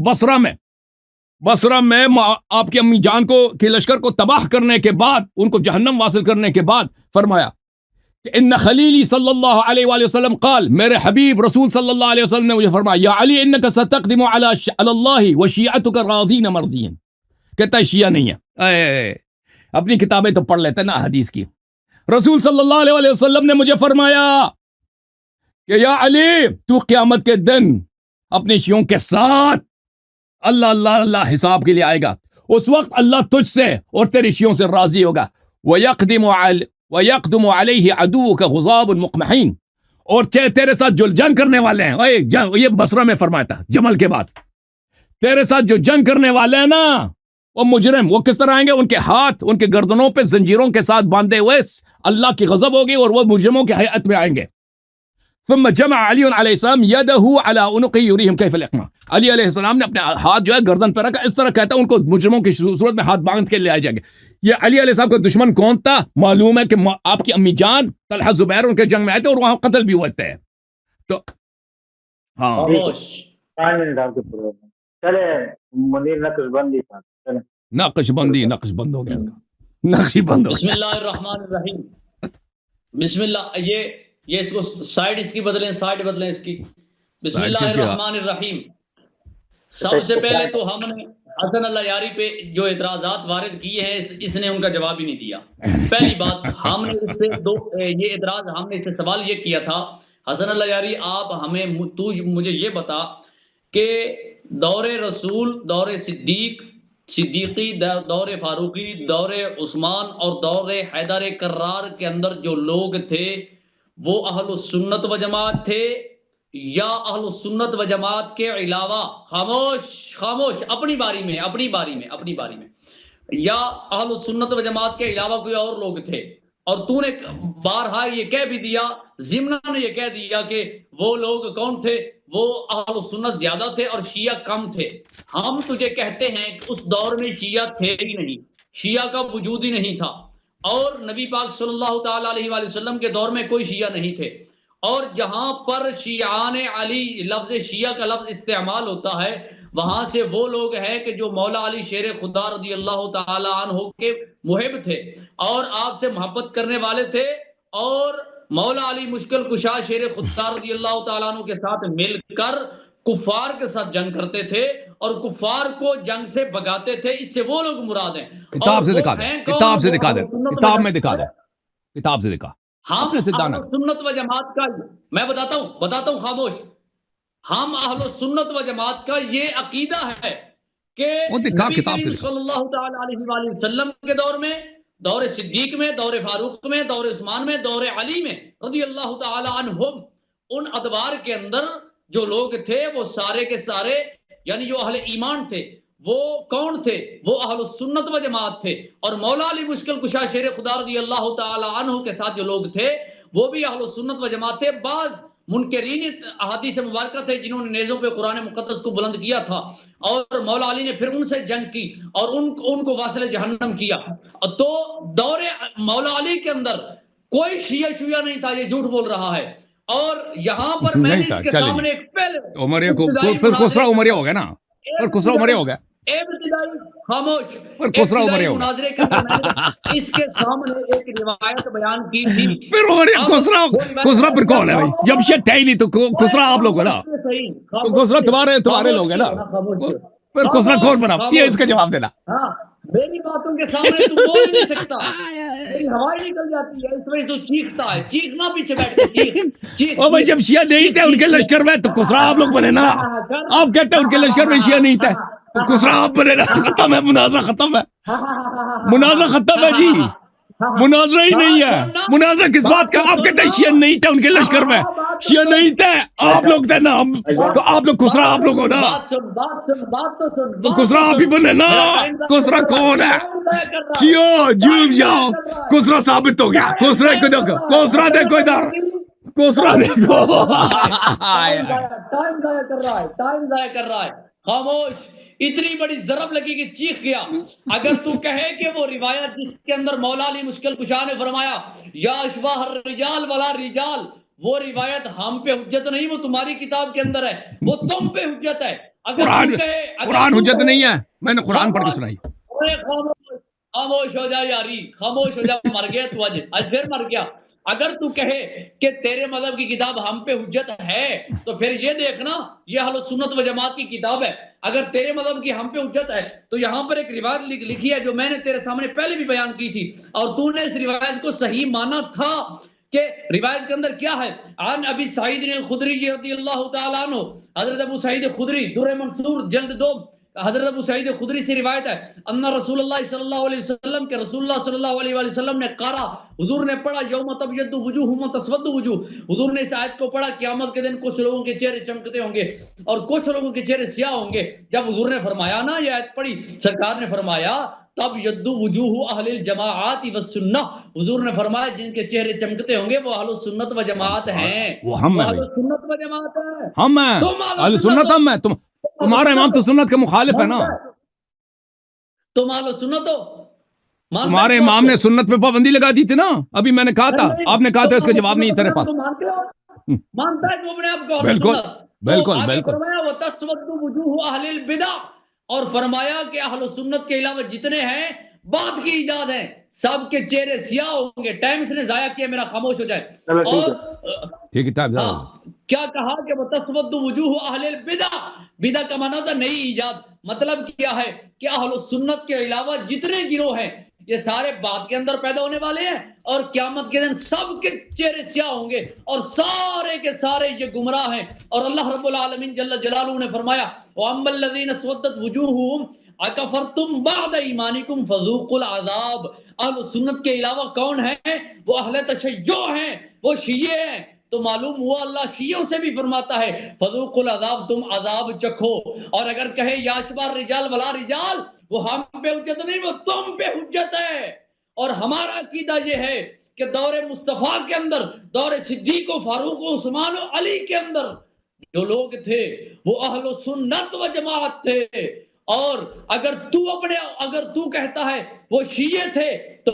بصرہ میں آپ کی امی جان کے لشکر کو تباہ کرنے کے بعد، ان کو جہنم واصل کرنے کے بعد فرمایا کہ ان خلیلی صلی اللہ علیہ وآلہ وسلم قال، میرے حبیب رسول صلی اللہ علیہ وسلم نے مجھے فرمایا، یا علی انک ستقدم علی اللہ وشیعتک راضین مرضین. کہتا ہے شیعہ نہیں ہے، اپنی کتابیں تو پڑھ لیتے نا حدیث کی. رسول صلی اللہ علیہ وسلم نے مجھے فرمایا کہ یا علی تو قیامت کے دن اپنے شیعوں کے ساتھ اللہ حساب کے لیے آئے گا. اس وقت اللہ تجھ سے اور تیری شیعوں سے راضی ہوگا. وَيَقْدُمُ عَلَيْهِ عَدُوُّكَ غُضَابٌ مُقْمَحِينٌ, اور تیرے ساتھ جو جنگ کرنے والے ہیں, یہ بصرہ میں فرمایا تھا جمل کے بعد, تیرے ساتھ جو جنگ کرنے والے ہیں نا وہ مجرم, وہ کس طرح آئیں گے؟ ان کے ہاتھ ان کے گردنوں پہ زنجیروں کے ساتھ باندھے ہوئے, اللہ کی غضب ہوگی اور وہ مجرموں کی ہیئت میں آئیں گے. ثم جمع علی علیہ السلام یدہ علی عنقہ یریہم کیف الاقماع, علی علیہ السلام نے اپنے ہاتھ جو ہے گردن پہ رکھا, اس طرح کہتا ہے ان کو مجرموں کی صورت میں ہاتھ باندھ کے لے آئے جائیں گے. یہ علی علیہ السلام کا دشمن کون تھا؟ معلوم ہے کہ آپ کی امی جان طلحہ زبیر ان کے جنگ میں آئے تھے اور وہاں قتل بھی ہوئے تھے. تو ہاں چلے منیر نقش بندی صاحب, نقش بند ہو گیا, نقشی بند ہو بسم اللہ الرحمن الرحیم. بسم اللہ, یہ اس کو سائیڈ اس کی بدلیں, سائیڈ بدلیں اس کی. بسم اللہ الرحمن الرحیم. سب سے پہلے تو ہم نے حسن اللہ یاری پہ جو اعتراضات وارد کیے ہیں اس نے ان کا جواب ہی نہیں دیا. پہلی بات, ہم نے اس سے یہ اعتراض, ہم نے اس سے سوال یہ کیا تھا, حسن اللہ یاری آپ ہمیں مجھے یہ بتا کہ دور رسول, دور صدیقی, دور فاروقی, دور عثمان اور دور حیدر کرار کے اندر جو لوگ تھے وہ اہل السنت و جماعت تھے یا اہل السنت و جماعت کے علاوہ, خاموش اپنی باری میں یا اہل السنت و جماعت کے علاوہ کوئی اور لوگ تھے؟ اور تو نے بارہا یہ کہہ بھی دیا, ضمناً یہ کہہ دیا کہ وہ لوگ کون تھے, وہ اہل السنت زیادہ تھے اور شیعہ کم تھے. ہم تجھے کہتے ہیں کہ اس دور میں شیعہ تھے ہی نہیں, شیعہ کا وجود ہی نہیں تھا, اور نبی پاک صلی اللہ تعالی علیہ وآلہ وسلم کے دور میں کوئی شیعہ نہیں تھے. اور جہاں پر شیعان علی لفظ شیعہ کا لفظ استعمال ہوتا ہے وہاں سے وہ لوگ ہیں کہ جو مولا علی شیر خدا رضی اللہ تعالی عنہ کے محب تھے اور آپ سے محبت کرنے والے تھے, اور مولا علی مشکل کشا شیر خدا رضی اللہ تعالیٰ عنہ کے ساتھ مل کر کفار کے ساتھ جنگ کرتے تھے اور کفار کو جنگ سے بھگاتے تھے. اس سے وہ لوگ مراد ہیں. کتاب سے دکھا دیں, کتاب سے دکھا دیں, کتاب میں دکھا دیں, کتاب سے دکھا. ہم اہل سنت و جماعت کا, میں بتاتا ہوں خاموش, ہم اہل سنت و جماعت کا یہ عقیدہ ہے کہ نبی کریم صلی اللہ تعالی علیہ وآلہ وسلم کے دور میں, دور صدیق میں, دور فاروق میں, دور عثمان میں, دور علی میں رضی اللہ تعالی عنہم, ان ادوار کے اندر جو لوگ تھے وہ سارے کے سارے یعنی جو اہل ایمان تھے وہ کون تھے؟ وہ اہل السنت و جماعت تھے. اور مولا علی مشکل کشا شیر خدا رضی اللہ تعالی عنہ کے ساتھ جو لوگ تھے وہ بھی اہل السنت و جماعت تھے. بعض منکرین احادیث مبارکہ تھے جنہوں نے نیزوں پہ قرآن مقدس کو بلند کیا تھا اور مولا علی نے پھر ان سے جنگ کی اور ان کو واصل جہنم کیا. تو دور مولا علی کے اندر کوئی شیعہ نہیں تھا, یہ جھوٹ بول رہا ہے. اور یہاں پر میں نے اس کے سامنے ایک پہلے عمریہ کو پھر خسرا عمریہ ہو گیا نا, پھر خسرا عمریہ ہو گیا, خاموش مناظرے اس کے سامنے ایک روایت بیان کی تھی. پھر خسرا پھر کون ہے بھائی؟ جب شک ہے ہی نہیں تو خسرا آپ لوگ نا, خسرا تمہارے لوگ ہیں نا, پھر خسرا کون بنا؟ یہ اس کا جواب دینا. میری باتوں کے سامنے تو بول نہیں سکتا, میری ہوائی نکل جاتی ہے, اس وجہ تو چیختا ہے, چیخنا پیچھے بیٹھ کے چیخ. او بھائی جب شیعہ نہیں تھے ان کے لشکر میں تو خسرا آپ لوگ بنے نا, آپ کہتے ہیں ان کے لشکر میں شیعہ نہیں تھے تو خسرا آپ بنے نا. ختم ہے مناظرہ, ختم ہے مناظرہ, ختم ہے جی, مناظرہ ہی نہیں ہے. مناظرہ کس بات کا؟ آپ کہتے ہیں شیعہ نہیں تھے ان کے لشکر میں, شیعہ نہیں تھے, آپ لوگ تھے نا, تو آپ لوگ خسرا آپ لوگ ہو نا, تو خسرا آپ ہی بنے نا. خسرا کون ہے؟ کیوں جھوم جاؤ, خسرا ثابت ہو گیا. خسرا کو دیکھو, خسرا دیکھو ادھر, خسرا دیکھو. ٹائم ضائع کر رہا ہے. خاموش, اتنی بڑی ضرب لگی کہ چیخ گیا. اگر تو کہے کہ وہ روایت جس کے اندر مولا علی مشکل کشا نے فرمایا یا اشباہ الرجال ولا رجال, وہ روایت ہم پہ حجت نہیں, وہ تمہاری کتاب کے اندر ہے, وہ تم پہ حجت ہے. اگر قرآن حجت نہیں ہے, میں نے قرآن پڑھ کے سنائی. خاموش ہو جا یاری، خاموش ہو جا، مر گیا تو آج پھر مر گیا۔ اگر تو کہے کہ تیرے مذہب کی کتاب ہم پہ حجت ہے تو پھر یہ دیکھنا یہ اہل سنت و جماعت کی کتاب ہے۔ اگر تیرے مذہب کی ہم پہ حجت ہے تو یہاں پر ایک روایت لکھی ہے جو میں نے تیرے سامنے پہلے بھی بیان کی تھی، اور تو نے اس روایت کو صحیح مانا تھا کہ روایت کے اندر کیا ہے؟ عن ابی سعید الخدری رضی اللہ تعالیٰ عنہ، حضرت ابو سعید خدری در منصور جلد 2، حضرت ابو سعید خدری سے روایت ہے ان رسول اللہ صلی اللہ علیہ وسلم کہ رسول اللہ صلی اللہ علیہ وآلہ وسلم نے قرأ، حضور نے پڑھا یوم تبیض وجوہ و تسود وجوہ، حضور نے اس آیت کو پڑھا قیامت کے دن کچھ لوگوں کے چہرے چمکتے ہوں گے اور کچھ لوگوں کے چہرے سیاہ ہوں گے۔ جب حضور نے فرمایا نا یہ آیت پڑھی، سرکار نے فرمایا تب یدو وجوہ اہل الجماعات والسنہ، حضور نے فرمایا جن کے چہرے چمکتے ہوں گے وہ اہل سنت و جماعت ہیں، وہ ہم ہیں اہل سنت و جماعت ہیں، ہم ہیں اہل سنت، ہم ہیں تمہارا امام تو سنت کا مخالف ہے نا، تم اہل سنت ہو، تمہارے امام نے سنت پہ پابندی لگا دی تھی نا، ابھی میں نے کہا تھا، آپ نے کہا تھا اس کا جواب نہیں تیرے پاس۔ مانتا ہے تو اپنے آپ کو بالکل بالکل بالکل، فرمایا وَتَسْوَدُّ وُجُوهُ أَهْلِ الْبِدْعِ، اور فرمایا کہ اہل سنت کے علاوہ جتنے ہیں بات کی ایجاد ہیں سب کے چہرے سیاہ ہوں گے۔ ٹائم اس نے ضائع کیا، میرا خاموش ہو جائے۔ اور ٹھیک ہے ٹائم ضائع، کیا کہا کہ وَتَسْوَدُّ وُجُوهُ أَهْلِ الْبِدْعِ، بدع کا معنی ہوتا ہے نئی ایجاد، مطلب کیا ہے کہ اہل سنت کے علاوہ جتنے گروہ ہیں یہ سارے بات کے اندر پیدا ہونے والے ہیں اور قیامت کے دن سب کے چہرے سیاہ ہوں گے اور سارے کے سارے یہ گمراہ ہیں۔ اور اللہ رب العالمین جل جلالہ نے فرمایا وَأَمَّا الَّذِينَ اسْوَدَّتْ وُجُوهُهُمْ أَكَفَرْتُمْ بَعْدَ إِيمَانِكُمْ فَذُوقُوا الْعَذَابَ، اہل سنت کے علاوہ کون ہیں؟ وہ اہل تشیع ہیں، وہ شیعہ ہیں۔ تو معلوم ہوا اللہ شیعوں سے بھی فرماتا ہے فذوقوا العذاب، تم عذاب چکھو۔ اور اگر کہے یا اشبار رجال ولا رجال، وہ ہم پہ حجت نہیں، وہ تم پہ حجت ہے۔ اور ہمارا عقیدہ یہ ہے کہ دور مصطفیٰ کے اندر، دور صدیق و فاروق و عثمان و علی کے اندر جو لوگ تھے وہ اہل سنت و جماعت تھے۔ اور اگر تو کہتا ہے وہ شیعہ تھے تو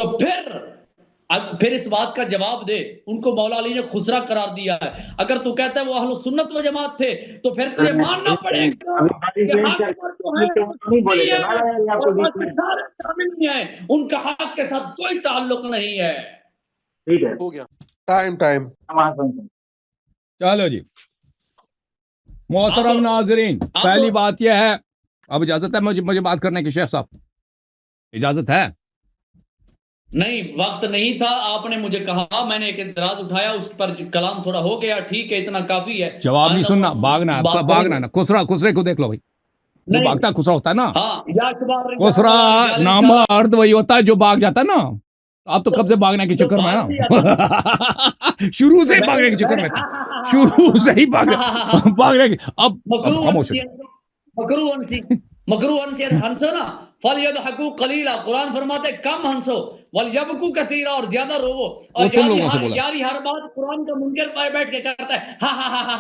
پھر اس بات کا جواب دے، ان کو مولا علی نے خسرا قرار دیا ہے۔ اگر تو کہتا ہے وہ اہل سنت و جماعت تھے تو پھر تجھے ماننا پڑے گا کہ حق پر جو ہے اور باقی سارے شامل نہیں ہیں، ان کا حق کے ساتھ کوئی تعلق نہیں ہے۔ ٹھیک ہے، ہو گیا ٹائم۔ چلو جی محترم ناظرین، پہلی بات یہ ہے، اب اجازت ہے مجھے بات کرنے کی شیخ صاحب، اجازت ہے؟ نہیں، وقت نہیں تھا، آپ نے مجھے کہا، میں نے ایک اعتراض اٹھایا، اس پر کلام تھوڑا ہو گیا، ٹھیک ہے اتنا کافی ہے۔ جواب نہیں سننا، بھاگنا ہے نا، خسرے کو دیکھ لو بھائی، جو بھاگتا خسرا ہوتا ہے نا، خسرا نامرد وہی ہوتا ہے جو بھاگ جاتا ہے نا۔ آپ تو کب سے بھاگنے کے چکر میں ہے نا، شروع سے ہی بھاگنے کے چکر میں تھے، شروع سے ہی بھاگنے کے، اب خاموش مکروہ انسی ہنسو نا، فَلْيَضْحَكُوا قَلِيلًا، قرآن فرماتے کم ہنسو، وَلْيَبْكُوا كَثِيرًا، اور زیادہ روو۔ اور یاری ہر بات قرآن کا منکر پائے بیٹھ کے کرتا ہے ہا ہا ہا ہا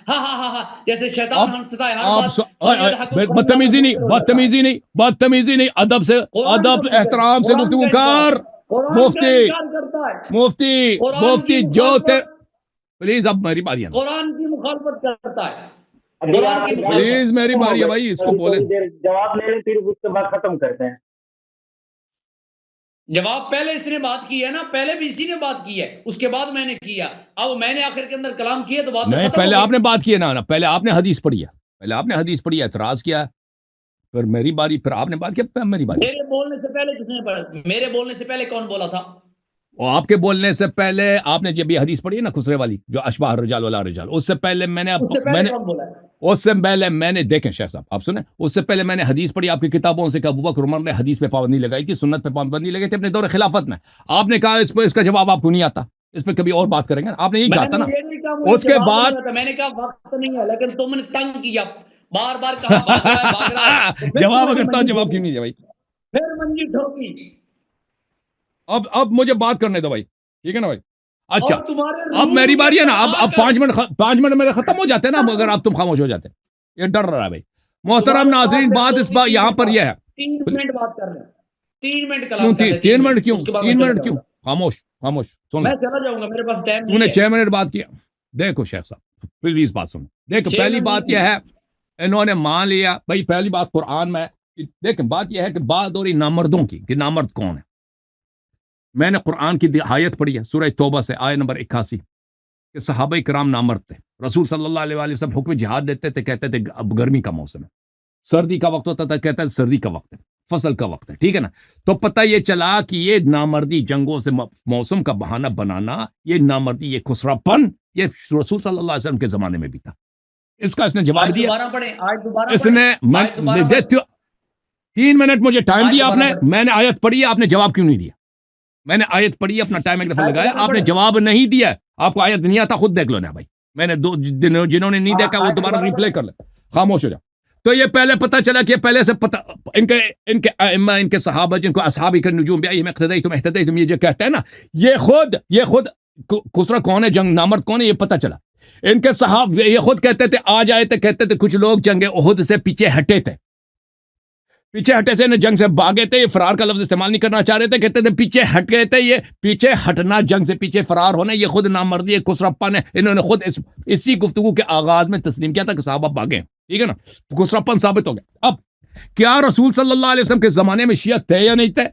ہا ہا ہا، جیسے شیطان ہنستا ہے ہر بات۔ بدتمیزی نہیں، ادب سے، ادب احترام سے گفتگو کر۔ مفتی جو پلیز، اب میری باری ہے، قرآن کی مخالفت کرتا ہے، پلیز میری باری ہے بھائی، اس کو بولے جواب لے لیں پھر اس کے بعد ختم کرتے ہیں۔ جواب پہلے اس نے بات کی ہے نا، پہلے بھی اسی نے بات کی ہے، اس کے بعد میں نے کیا، اب میں نے آخر کے اندر کلام کیا تو بات نہیں، پہلے آپ نے بات کی ہے نا، پہلے آپ نے حدیث پڑھی ہے، اعتراض کیا، پھر میری باری، پھر آپ نے بات کیا، پھر میری باری۔ میرے بولنے سے پہلے کس نے پڑھا؟ میرے بولنے سے پہلے کون بولا تھا؟ اور آپ کے بولنے سے پہلے آپ نے جب یہ حدیث پڑھی ہے نا خسرے والی، جو اشباہ الرجال ولا رجال، اس سے پہلے میں نے دیکھیں شیخ صاحب آپ سنیں، اس سے پہلے میں نے حدیث پڑھی آپ کی کتابوں سے کہ ابو بکر عمر نے حدیث پہ پابندی لگائی تھی، سنت پہ پابندی لگائی تھی اپنے دور خلافت میں۔ آپ نے کہا اس کا جواب آپ کو نہیں آتا، اس پہ کبھی اور بات کریں گے، آپ نے یہی کہا تھا نا۔ اس کے بعد میں نے کہا وقت نہیں ہے، لیکن تم نے تنگ کیا، بار بار کہا بھاگ رہا ہے، جواب اگر تھا جواب کیوں نہیں دیا بھائی؟ پھر منجی ٹھوکی۔ اب مجھے بات کرنے دو بھائی، ٹھیک ہے نا بھائی؟ اچھا اب میری باری ہے نا، اب 5 منٹ میرے ختم ہو جاتے ہیں نا اگر آپ تم خاموش ہو جاتے، یہ ڈر رہا ہے بھائی۔ محترم ناظرین، بات اس بات یہاں پر یہ ہے، 3 منٹ بات کر رہے ہیں، 3 منٹ کیوں 3 منٹ کیوں؟ خاموش سن، میں چلا جاؤں گا، میرے پاس ٹائم تو نے 6 منٹ بات کیا۔ دیکھو شیخ صاحب پلیز بات سنو، دیکھو پہلی بات یہ ہے، انہوں نے مان لیا بھائی، پہلی بات قرآن میں دیکھیں بات یہ ہے کہ بات ہو رہی نامردوں کی کہ نامرد کون ہے. میں نے قرآن کی آیت پڑھی ہے سورہ توبہ سے آیت نمبر 81 کہ صحابہ کرام نامرد تھے. رسول صلی اللہ علیہ وسلم حکم جہاد دیتے تھے, کہتے تھے اب گرمی کا موسم ہے, سردی کا وقت ہوتا تھا کہتا ہے سردی کا وقت ہے, فصل کا وقت ہے, ٹھیک ہے نا. تو پتہ یہ چلا کہ یہ نامردی جنگوں سے موسم کا بہانہ بنانا, یہ نامردی, یہ خسرا پن, یہ رسول صلی اللہ علیہ وسلم کے زمانے میں بھی تھا. اس کا اس نے جواب دیا, اس نے 3 منٹ مجھے ٹائم دیا آپ نے, میں نے آیت پڑھی ہے, آپ نے جواب کیوں نہیں دیا؟ میں نے آیت پڑھی ہے, اپنا ٹائم ایک دفعہ لگایا, آپ نے جواب نہیں دیا. آپ کو آیت نہیں آتا, خود دیکھ لو نا بھائی. میں نے جنہوں نے نہیں دیکھا وہ دوبارہ ریپلے کر لیں, خاموش ہو جاؤ. تو یہ پہلے پتہ چلا کہ پہلے سے پتہ ان کے ائمہ, ان کے صحابہ جن کو اصحاب النجوم بأیہم اقتدیتم اہتدیتم, یہ جو کہتے ہیں نا, یہ خود خسرا کون ہے, جنگ نامرد کون ہے, یہ پتہ چلا. ان کے صحابہ یہ خود کہتے تھے, آج آئے تھے, کہتے تھے کچھ لوگ جنگ احد سے پیچھے ہٹے تھے, جنگ سے بھاگے تھے. یہ فرار کا لفظ استعمال نہیں کرنا چاہ رہے تھے, کہتے تھے پیچھے ہٹ گئے تھے. یہ پیچھے ہٹنا, جنگ سے پیچھے فرار ہونا, یہ خود نامردی ہے, خسراپن ہے. انہوں نے خود اسی گفتگو کے آغاز میں تسلیم کیا تھا کہ صحابہ بھاگے, ٹھیک ہے نا, خسراپن ثابت ہو گیا. اب کیا رسول صلی اللہ علیہ وسلم کے زمانے میں شیعہ تھے یا نہیں تھے؟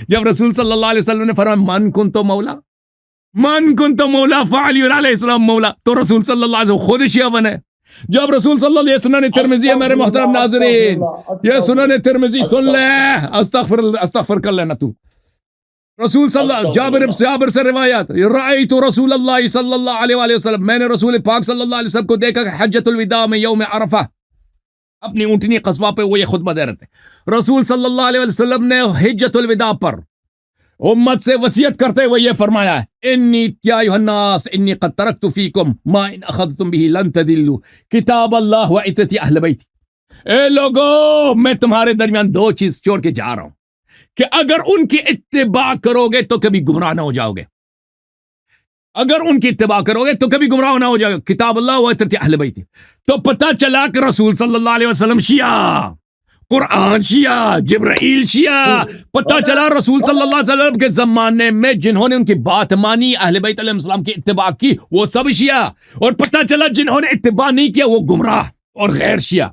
جب رسول صلی اللہ علیہ وسلم نے فرمایا من کنت مولا فعلی علیہ السلام مولا, تو رسول صلی اللہ علیہ وسلم خود شیعہ بنے. جب رسول صلی اللہ علیہ وسلم سنن ترمذی ہے میرے محترم ناظرین, یہ سنن ترمذی سن لے, استغفر کر لینا تو. رسول صلی اللہ, جابر سے روایت, رأیت رسول اللہ صلی اللہ علیہ وآلہ وسلم, میں نے رسول پاک صلی اللہ علیہ وسلم کو دیکھا کہ حجۃ الوداع میں یوم عرفہ اپنی اونٹنی قصبہ پہ وہ یہ خطبہ دے رہے تھے. رسول صلی اللہ علیہ وسلم نے حجۃ الوداع پر امت سے وصیت کرتے ہوئے یہ فرمایا ہے, انی یا ایھا الناس انی قد ترکت فیکم ما ان اخذتم به لن تضلوا کتاب اللہ و عترتی اہل بیت. اے لوگو, میں تمہارے درمیان 2 چیز چھوڑ کے جا رہا ہوں کہ اگر ان کی اتباع کرو گے تو کبھی گمراہ نہ ہو جاؤ گے. اگر ان کی اتباع کرو گے تو کبھی گمراہ نہ ہو جاؤ گے, کتاب اللہ و عترتی اہل بیت. تو پتہ چلا کہ رسول صلی اللہ علیہ وسلم شیعہ, قرآن شیعہ, جبرائیل شیعہ. پتہ چلا رسول صلی اللہ علیہ وسلم کے زمانے میں جنہوں نے ان کی بات مانی, اہل بیت علیہ السلام کی اتباع کی, وہ سب شیعہ. اور پتہ چلا جنہوں نے اتباع نہیں کیا وہ گمراہ اور غیر شیعہ.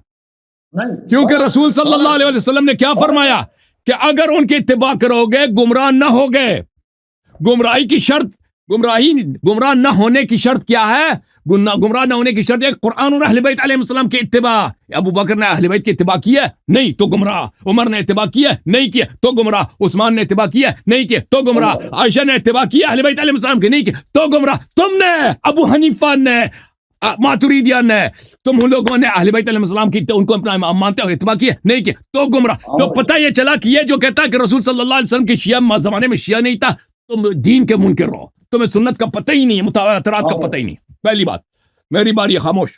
کیونکہ رسول صلی اللہ علیہ وسلم نے کیا فرمایا کہ اگر ان کی اتباع کرو گے گمراہ نہ ہوگے. گمراہ نہ ہونے کی شرط کیا ہے؟ گمراہ نہ ہونے کی شرط ہے قرآن اور اہل بیت علیہ السلام کی اتباع. ابو بکر نے اہل بیت کی اتباع کی ہے, نہیں تو گمراہ. عمر نے اتباع کی ہے, نہیں کیا تو گمراہ. عثمان نے اتباع کی ہے, نہیں کیا تو گمراہ. عائشہ نے اتباع کی ہے اہل بیت علیہ السلام کی, نہیں کیا تو گمراہ. تم نے, ابو حنیفہ نے, ماتوریدیہ نے, تم لوگوں نے اہل بیت علیہ السلام کی ان کو اپنا امام مانتے ہو, اتباع کی ہے, نہیں کیا تو گمراہ. تو پتہ یہ چلا کہ یہ جو کہتا ہے کہ رسول صلی اللہ علیہ وسلم کی شیعہ زمانے میں شیعہ نہیں تھا, تم دین کے منکر رہو, تمہیں سنت کا پتہ ہی نہیں ہے, متواترات کا پتہ ہی نہیں. پہلی بات. میری باری خاموش.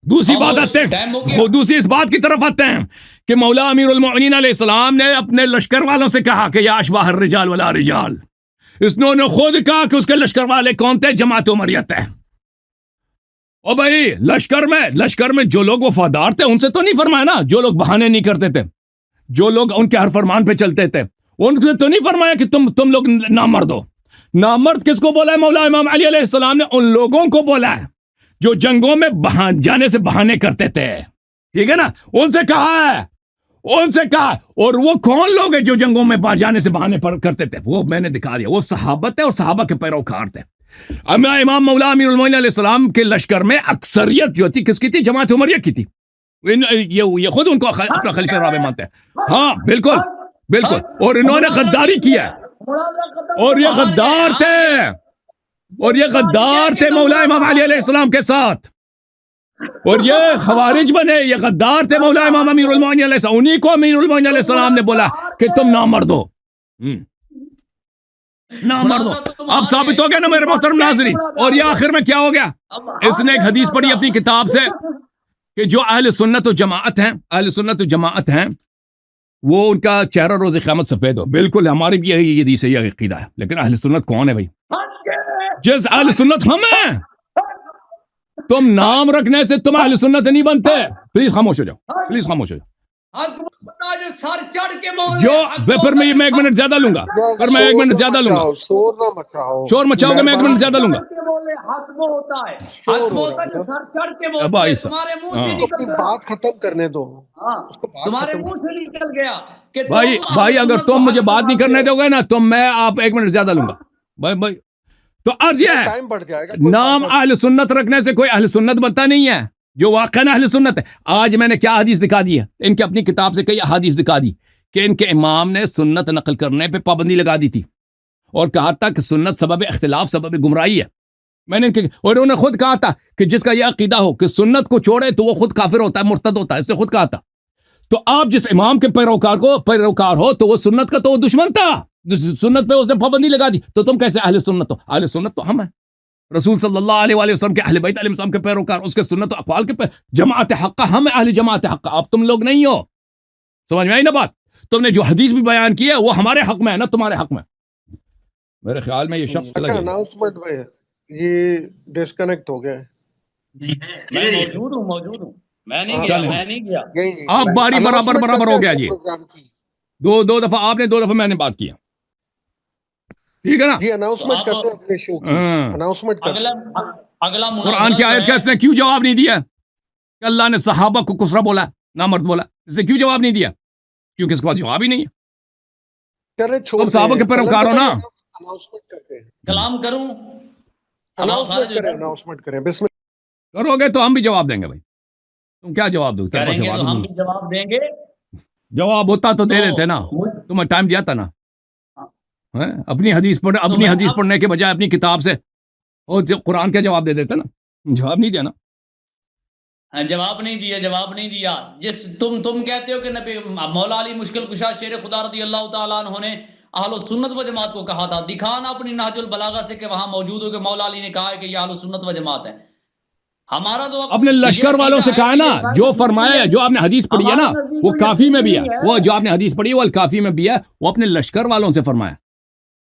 دوسری بات آتے ہیں, دوسری اس بات کی طرف آتے ہیں کہ مولا امیر المؤمنین علیہ السلام نے اپنے لشکر والوں سے کہا کہ یا اشباح الرجال ولا رجال. اس نے خود کہا کہ اس کے لشکر والے کون تھے؟ جماعت عمریت ہے. او بھائی, لشکر میں جو لوگ وفادار تھے ان سے تو نہیں فرمایا نا, جو لوگ بہانے نہیں کرتے تھے, جو لوگ ان کے ہر فرمان پہ چلتے تھے, ان سے تو نہیں فرمایا کہ تم لوگ نامرد ہو. نامرد کس کو بولا ہے مولا امام علی علیہ السلام نے؟ ان لوگوں کو بولا ہے جو جنگوں میں جانے سے بہانے کرتے تھے, ٹھیک ہے نا, ان سے کہا. اور وہ کون لوگ ہیں جو جنگوں میں جانے سے بہانے پر کرتے تھے؟ وہ میں نے دکھا دیا, وہ صحابہ تھے اور صحابہ کے پیروکار تھے. امام مولا امیر المومنین علیہ السلام کے لشکر میں اکثریت جو تھی کس کی تھی؟ جماعت عمریہ کی تھی. یہ خود ان کو اپنا خلیفہ رابع مانتے ہیں. ہاں بالکل. اور انہوں نے غداری کیا, اور یہ غدار تھے مولا امام علی علیہ السلام کے ساتھ, اور یہ خوارج بنے, یہ غدار تھے مولا امام امیر المؤمنین علیہ السلام. انہی کو امیر المؤمنین علیہ السلام نے بولا کہ تم نامرد ہو. اب ثابت ہو گیا نا میرے محترم ناظرین. اور یہ آخر میں کیا ہو گیا؟ اس نے ایک حدیث پڑھی اپنی کتاب سے کہ جو اہل سنت و جماعت ہیں وہ ان کا چہرہ روز قیامت سفید ہو. بالکل, ہماری بھی یہی حدیث ہے, یہ عقیدہ ہے. لیکن اہل سنت کون ہے بھائی؟ جس اہل سنت ہم ہیں. تم نام رکھنے سے تم اہل سنت نہیں بنتے. پلیز خاموش ہو جاؤ. حق بتا جو سر چڑھ کے بول جو پھر میں ایک منٹ زیادہ لوں گا، پھر میں ایک منٹ زیادہ لوں گا. شور نہ مچاؤ، شور مچاؤ گے میں ایک منٹ زیادہ لوں گا. حق وہ ہوتا ہے، حق وہ ہوتا ہے جو سر چڑھ کے بولتا ہے. تمہارے منہ سے نکل گیا، بات ختم کرنے دو. تمہارے منہ سے نکل گیا کہ بھائی اگر تم مجھے بات نہیں کرنے دو گے نا تو میں آپ ایک منٹ زیادہ لوں گا. بھائی تو عرض یہ ہے، ٹائم بڑھ جائے گا. نام اہل سنت رکھنے سے کوئی اہل سنت بنتا نہیں ہے جو واقعا اہل سنت ہے. آج میں نے کیا حدیث دکھا دی ہے، ان کی اپنی کتاب سے کئی احادیث دکھا دی کہ ان کے امام نے سنت نقل کرنے پہ پابندی لگا دی تھی اور کہا تھا کہ سنت سبب اختلاف، سبب گمراہی ہے. میں نے اور انہوں نے خود کہا تھا کہ جس کا یہ عقیدہ ہو کہ سنت کو چھوڑے تو وہ خود کافر ہوتا ہے، مرتد ہوتا ہے، اس نے خود کہا تھا. تو آپ جس امام کے پیروکار ہو تو وہ سنت کا تو وہ دشمن تھا، سنت پہ اس نے پابندی لگا دی. تو تم کیسے اہل سنت ہو؟ اہل سنت تو ہم ہیں، رسول صلی اللہ علیہ وآلہ وسلم کے اہل بیت علیہ السلام کے پیروکار، اس کے سنت و اقوال کے جماعت حقہ، ہم اہل جماعت حقہ. آپ تم لوگ نہیں ہو. سمجھ میں آئی نا بات؟ تم نے جو حدیث بھی بیان کی ہے وہ ہمارے حق میں ہے نا تمہارے حق میں. میرے خیال میں یہ شخص اناؤنسمنٹ بھائی یہ ڈسکنیکٹ ہو گیا. میں موجود ہوں میں نہیں گیا. آپ باری برابر ہو گیا جی. دو دفعہ آپ نے، 2 دفعہ میں نے بات کیا، ٹھیک ہے نا جی. اناؤنسمنٹ کرتے ہیں اپنے شو کی. اناؤنسمنٹ کرتے ہیں. اگلا قرآن کی آیت کا اس نے کیوں جواب نہیں دیا کہ اللہ نے صحابہ کو کسرا بولا، نامرد بولا؟ اس نے کیوں جواب نہیں دیا؟ کیونکہ اس کے پاس جواب ہی نہیں ہے. تم صحابہ کے پیروکار ہو نا. کلام کروں، اناؤنسمنٹ کریں. بسم اللہ. کرو گے تو ہم بھی جواب دیں گے. بھائی تم کیا جواب دو؟ کریں گے تو ہم بھی جواب دیں گے. جواب ہوتا تو دے دیتے نا، تمہیں ٹائم دیا تھا نا. اپنی حدیث پڑھنے کے بجائے اپنی کتاب سے اور قرآن کا جواب دے دیتے نا. جواب نہیں دیا نا. جواب نہیں دیا. جس تم کہتے ہو کہ نبی مولا علی مشکل کشا شیر خدا رضی اللہ تعالیٰ عنہ نے اہل سنت و جماعت کو کہا تھا. دکھانا اپنی نہج البلاغہ سے کہ وہاں موجود ہو کہ مولا علی نے کہا ہے کہ یہ اہل سنت و جماعت ہے. ہمارا تو اپنے لشکر والوں سے کہا نا، جو فرمایا ہے، جو آپ نے حدیث پڑھی ہے نا وہ کافی میں بھی ہے. وہ جو آپ نے حدیث پڑھی ہے وہ الکافی میں بھی ہے. وہ اپنے لشکر والوں سے فرمایا،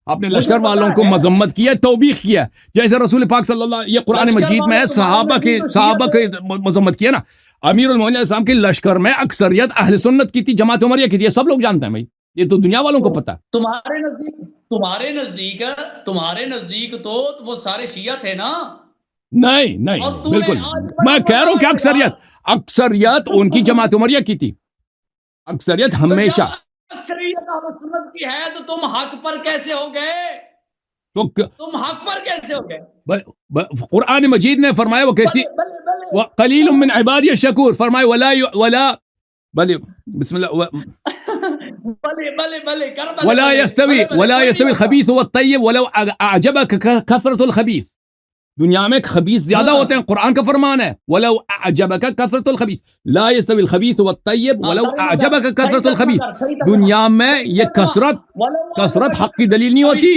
اپنے لشکر والوں کو مذمت کی ہے، توبیخ کیا. جیسے رسول پاک صلی اللہ، یہ قرآن مجید میں صحابہ کی مذمت کی ہے نا. امیر المومنین علیہ السلام کے لشکر میں اکثریت اہل سنت کی تھی، جماعت عمریہ کی تھی. یہ سب لوگ جانتے ہیں بھائی، یہ تو دنیا والوں کو پتہ ہے. تمہارے نزدیک تو وہ سارے شیعہ تھے نا. نہیں بالکل. میں کہہ رہا ہوں کہ اکثریت ان کی جماعت عمریہ کی تھی. اکثریت ہمیشہ اکثریت اہل سنت کی ہے تو تم حق پر کیسے ہو گئے؟ قرآن مجید نے فرمایا وہ کہتی قلیل من عبادی الشکور، فرمایا بسم اللہ ولا يستوي الخبيث والطيب ولو اعجبك كثرة الخبيث. دنیا میں خبیث زیادہ ہوتے ہیں، قرآن کا فرمان ہے ولو اعجبك كثرة الخبيث لا يستوي الخبيث والطيب ولو اعجبك كثرة الخبيث. دنیا میں یہ کثرت حق کی دلیل نہیں ہوتی.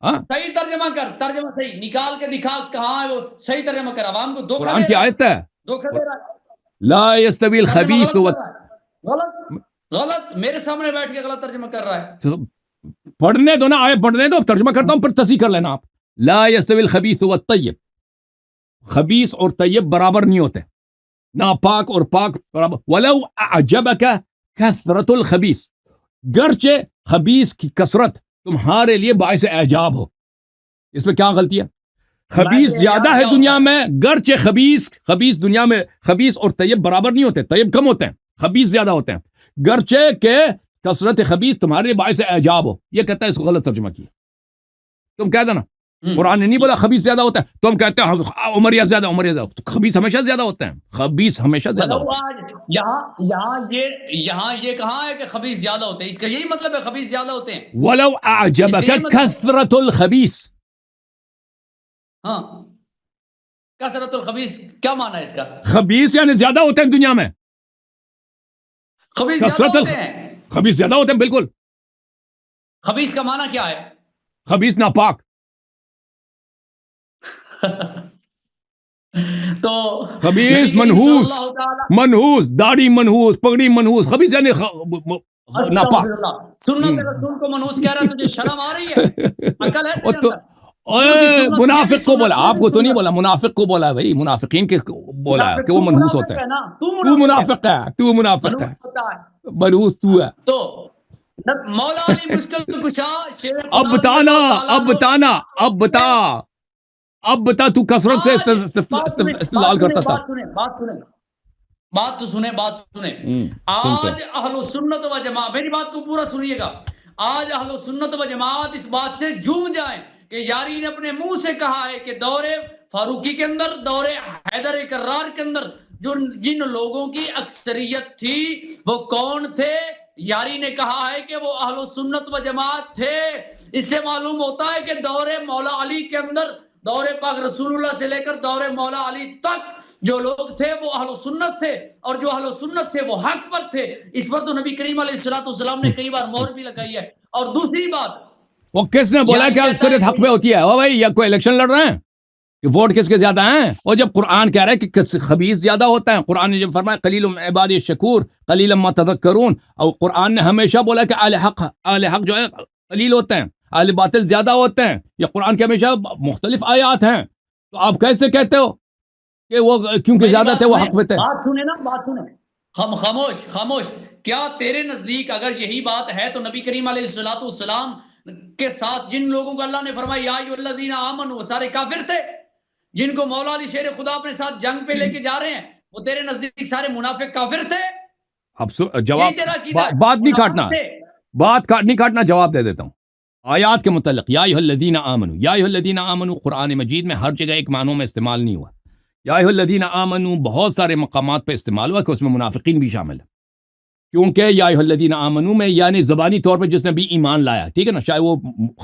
صحیح ترجمہ کر، ترجمہ صحیح نکال کے دکھا کہاں ہے وہ. صحیح ترجمہ کر، عوام کو دھوکہ قرآن کی آیت ہے دھوکہ دے رہا ہے. لا يستوي الخبيث غلط میرے سامنے بیٹھ کے غلط ترجمہ کر رہا ہے. پڑھنے دو نا، آیت پڑھنے دو، ترجمہ کرتا ہوں پھر تصحیح کر لینا آپ. لا يستوي الخبيث والطيب، خبیث اور طیب برابر نہیں ہوتے، ناپاک اور پاک برابر. ولو اعجبك كثرة الخبيث، گرچہ خبیث کی کثرت تمہارے لیے باعث اعجاب ہو. اس میں کیا غلطی ہے؟ خبیث زیادہ ہے دنیا میں، گرچہ خبیث دنیا میں خبیث اور طیب برابر نہیں ہوتے، طیب کم ہوتے ہیں، خبیث زیادہ ہوتے ہیں. گرچہ کہ کثرت خبیث تمہارے لیے باعث اعجاب ہو. یہ کہتا ہے اس کو غلط ترجمہ کیا. تم کہہ دینا قرآن نے نہیں بولا خبیث زیادہ ہوتا ہے، تم کہتے ہیں عمریہ زیادہ. خبیث ہمیشہ زیادہ ہوتے ہیں، خبیث ہمیشہ زیادہ ہوتے ہیں. یہاں یہ کہاں ہے کہ خبیث زیادہ ہوتے ہیں؟ اس کا یہی مطلب ہے خبیث زیادہ ہوتے ہیں. ولو اعجبك كثرة الخبیث. ہاں، کثرت الخبیث کیا معنی ہے اس کا؟ خبیث یعنی زیادہ ہوتے ہیں دنیا میں، خبیث زیادہ ہوتے ہیں. خبیث زیادہ ہوتے ہیں بالکل. خبیث کا معنی کیا ہے؟ خبیث ناپاک. تو خبیث منحوس، داڑھی منحوس، پگڑی منحوس. خبیث یعنی ناپاک. سنت رسول کو منحوس کہہ رہا ہے، تجھے شرم آ رہی ہے؟ عقل ہے تجھے؟ منافق کو بولا، آپ کو تو نہیں بولا، منافق کو بولا. بھائی منافقین کے بولا ہے کہ وہ منحوس ہوتے ہیں. تو منافق ہے, تو منافق ہے, منحوس تو ہے. تو مولا علی مشکل کشا اب بتانا, اب بتانا, اب بتا, اب بتا تو کثرت سے استدلال کرتا تھا. بات تو سنیں, بات سنیں. آج اہل سنت و جماعت, میری بات کو پورا سنیے گا, آج اہل سنت و جماعت اس بات سے جھوم جائیں کہ یاری نے اپنے منہ سے کہا ہے کہ دور فاروقی کے اندر, دور حیدر کرار کے اندر جن لوگوں کی اکثریت تھی وہ کون تھے؟ یاری نے کہا ہے کہ وہ اہل سنت و جماعت تھے. اس سے معلوم ہوتا ہے کہ دور مولا علی کے اندر, دور پاک رسول اللہ سے لے کر دور مولا علی تک جو لوگ تھے وہ اہل سنت تھے, اور جو اہل سنت تھے وہ حق پر تھے. اس پر تو نبی کریم علیہ السلام نے کئی بار مہر بھی لگائی ہے. اور دوسری بات, وہ کس نے بولا کہ اکثریت حق پہ ہوتی ہے؟ او بھائی, یا کوئی الیکشن لڑ رہے ہیں کہ ووٹ کس کے زیادہ ہیں؟ اور جب قرآن کہہ رہا ہے کہ خبیث زیادہ ہوتا ہے, قرآن نے جب فرمایا قلیل من عبادی الشکور قلیلا ما تذکرون, اور قرآن نے ہمیشہ بولا کہ اہل حق جو ہے قلیل ہوتے ہیں, اہل باطل زیادہ ہوتے ہیں. یہ قرآن کے ہمیشہ مختلف آیات ہیں. تو آپ کیسے کہتے ہو کہ وہ کیونکہ زیادہ تھے وہ حق پہ تھے؟ بات سنیں نا, بات سنیں. خاموش خاموش. کیا تیرے نزدیک اگر یہی بات ہے تو نبی کریم علیہ السلام کے ساتھ جن لوگوں کو اللہ نے فرمایا یا ایھا الذین آمنوا, وہ سارے کافر تھے؟ جن کو مولا علی شیر خدا اپنے ساتھ جنگ پہ لے کے جا رہے ہیں, وہ تیرے نزدیک سارے منافق کافر تھے؟ اب جواب, بات نہیں کاٹنا, بات نہیں کاٹنا, جواب دے دیتا ہوں. آیات کے متعلق یا ایھا الذین آمنوا, یا ایھا الذین آمنوا قرآن مجید میں ہر جگہ ایک معنوں میں استعمال نہیں ہوا. یا ایھا الذین آمنوا بہت سارے مقامات پہ استعمال ہوا کہ اس میں منافقین بھی شامل ہیں, کیونکہ یا ایھا الذین آمنوا میں یعنی زبانی طور پہ جس نے بھی ایمان لایا, ٹھیک ہے نا, چاہے وہ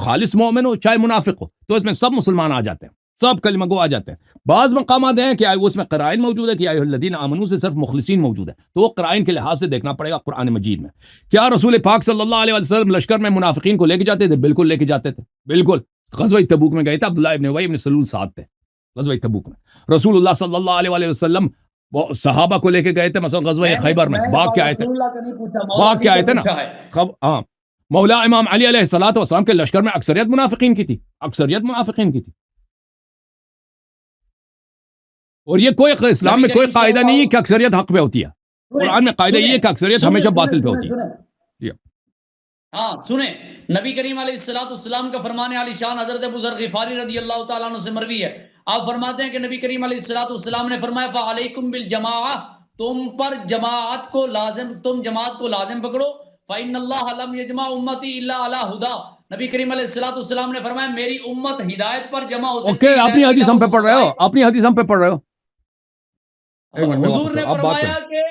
خالص مومن ہو چاہے منافق ہو, تو اس میں سب مسلمان آ جاتے ہیں, سب کلمہ گو آ جاتے ہیں. بعض مقامات ہیں کہ اس میں قرائن موجود ہے کہ یا ایھا الذین آمنوا سے صرف مخلصین موجود ہے, تو وہ قرائن کے لحاظ سے دیکھنا پڑے گا قرآن مجید میں. کیا رسول پاک صلی اللہ علیہ وسلم لشکر میں منافقین کو لے کے جاتے تھے؟ بالکل لے کے جاتے تھے, بالکل. غزوہ تبوک میں گئے تھے, عبداللہ ابن ابی ابن سلول ساتھ تھے غزوہ تبوک میں. رسول اللہ صلی اللہ علیہ وسلم صحابہ کو لے کے گئے تھے مثلا غزوہ خیبر میں, باغ کے آئے تھے, باغ کے آئے تھے نا. ہاں, مولا امام علی علیہ الصلوۃ والسلام کے لشکر میں اکثریت منافقین کی تھی, اکثریت منافقین کی تھی. اور یہ کوئی اسلام میں کوئی قاعدہ نہیں ہے کہ اکثریت حق پہ ہوتی ہے. قرآن میں قاعدہ یہ ہے کہ اکثریت ہمیشہ باطل پہ ہوتی ہے. ہاں سنیں, نبی کریم علیہ السلام کا فرمان علی شان حضرت ابو ذر غفاری رضی اللہ تعالیٰ عنہ سے مروی ہے. آپ فرماتے ہیں کہ نبی کریم علیہ السلام نے فرمایا فعلیکم بالجماعہ, تم پر جماعت کو لازم, تم جماعت کو لازم پکڑو. فإن اللہ لم یجمع امتی الا علی ہدی, نبی کریم علیہ السلام نے فرمایا میری امت ہدایت پر جمع ہو سکتی ہے. اپنی حدیث ہم پہ پڑھ رہے ہو, اپنی حدیث ہم پہ پڑھ رہے ہو. حضور نے فرمایا کہ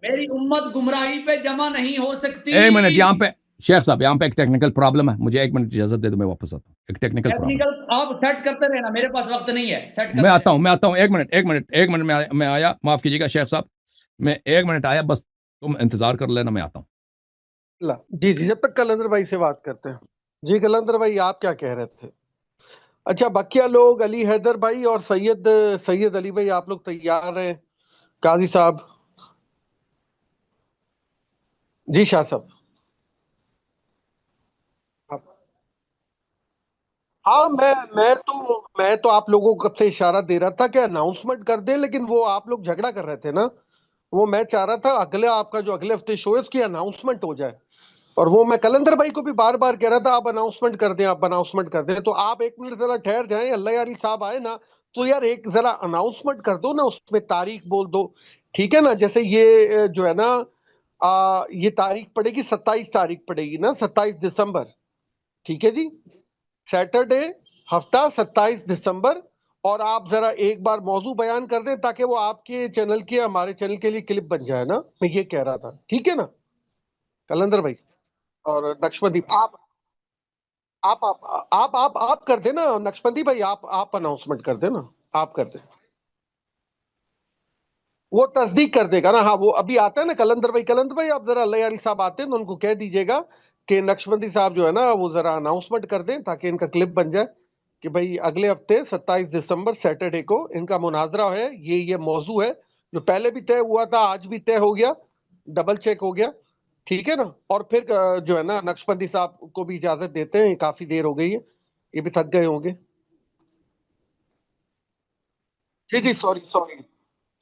میری امت گمراہی پہ جمع نہیں ہو سکتی. ایک منٹ, یہاں پہ شیخ صاحب, یہاں پہ ایک ٹیکنیکل پرابلم ہے, مجھے ایک منٹ اجازت دے دو, میں واپس آتا ہوں. ایک ٹیکنیکل پرابلم آپ سیٹ کرتے رہنا, میرے پاس وقت نہیں ہے, سیٹ میں آتا ہوں. ایک منٹ میں آیا, معاف کیجیے گا شیخ صاحب, میں ایک منٹ آیا, بس تم انتظار کر لینا, میں آتا ہوں. جی جب تک قلندر بھائی سے بات کرتے ہیں. جی قلندر بھائی, آپ کیا کہہ رہے تھے؟ اچھا, بقیہ لوگ علی حیدر بھائی اور سید علی بھائی, آپ لوگ تیار ہیں؟ قاضی صاحب, جی شاہ صاحب. ہاں, میں تو آپ لوگوں کو کب سے اشارہ دے رہا تھا کہ اناؤنسمنٹ کر دیں, لیکن وہ آپ لوگ جھگڑا کر رہے تھے نا. وہ میں چاہ رہا تھا آپ کا جو اگلے ہفتے شو ہے اس کی اناؤنسمنٹ ہو جائے, اور وہ میں قلندر بھائی کو بھی بار بار کہہ رہا تھا آپ اناؤنسمنٹ کر دیں, آپ اناؤنسمنٹ کر دیں. تو آپ ایک منٹ ذرا ٹھہر جائیں, اللہ یاری صاحب آئے نا, تو یار ایک ذرا اناؤنسمنٹ کر دو نا, اس میں تاریخ بول دو, ٹھیک ہے نا. جیسے یہ جو ہے نا, یہ تاریخ پڑے گی 27 تاریخ پڑے گی نا, 27 دسمبر, ٹھیک ہے جی, سیٹرڈے ہفتہ 27 دسمبر. اور آپ ذرا ایک بار موضوع بیان کر دیں تاکہ وہ آپ کے چینل کے ہمارے چینل کے لیے کلپ بن جائے نا, میں یہ کہہ رہا تھا, ٹھیک ہے نا قلندر بھائی اور نقشبندی. آپ کر دیں نا نقشبندی بھائی, آپ اناؤنسمنٹ کر دیں نا, آپ کر دیں, وہ تصدیق کر دے گا نا. ہاں, وہ ابھی آتا ہے نا قلندر بھائی, آپ ذرا اللہ یاری صاحب آتے ہیں تو ان کو کہہ دیجیے گا کہ نقشبندی صاحب جو ہے نا وہ ذرا اناؤنسمنٹ کر دیں تاکہ ان کا کلپ بن جائے کہ بھائی اگلے ہفتے 27 دسمبر سیٹرڈے کو ان کا مناظرہ ہے. یہ موضوع ہے جو پہلے بھی طے ہوا تھا, آج بھی طے ہو گیا, ڈبل چیک ہو گیا, ٹھیک ہے نا. اور پھر جو ہے نا نقشبندی صاحب کو بھی اجازت دیتے ہیں, کافی دیر ہو گئی ہے, یہ بھی تھک گئے ہوں گے. جی سوری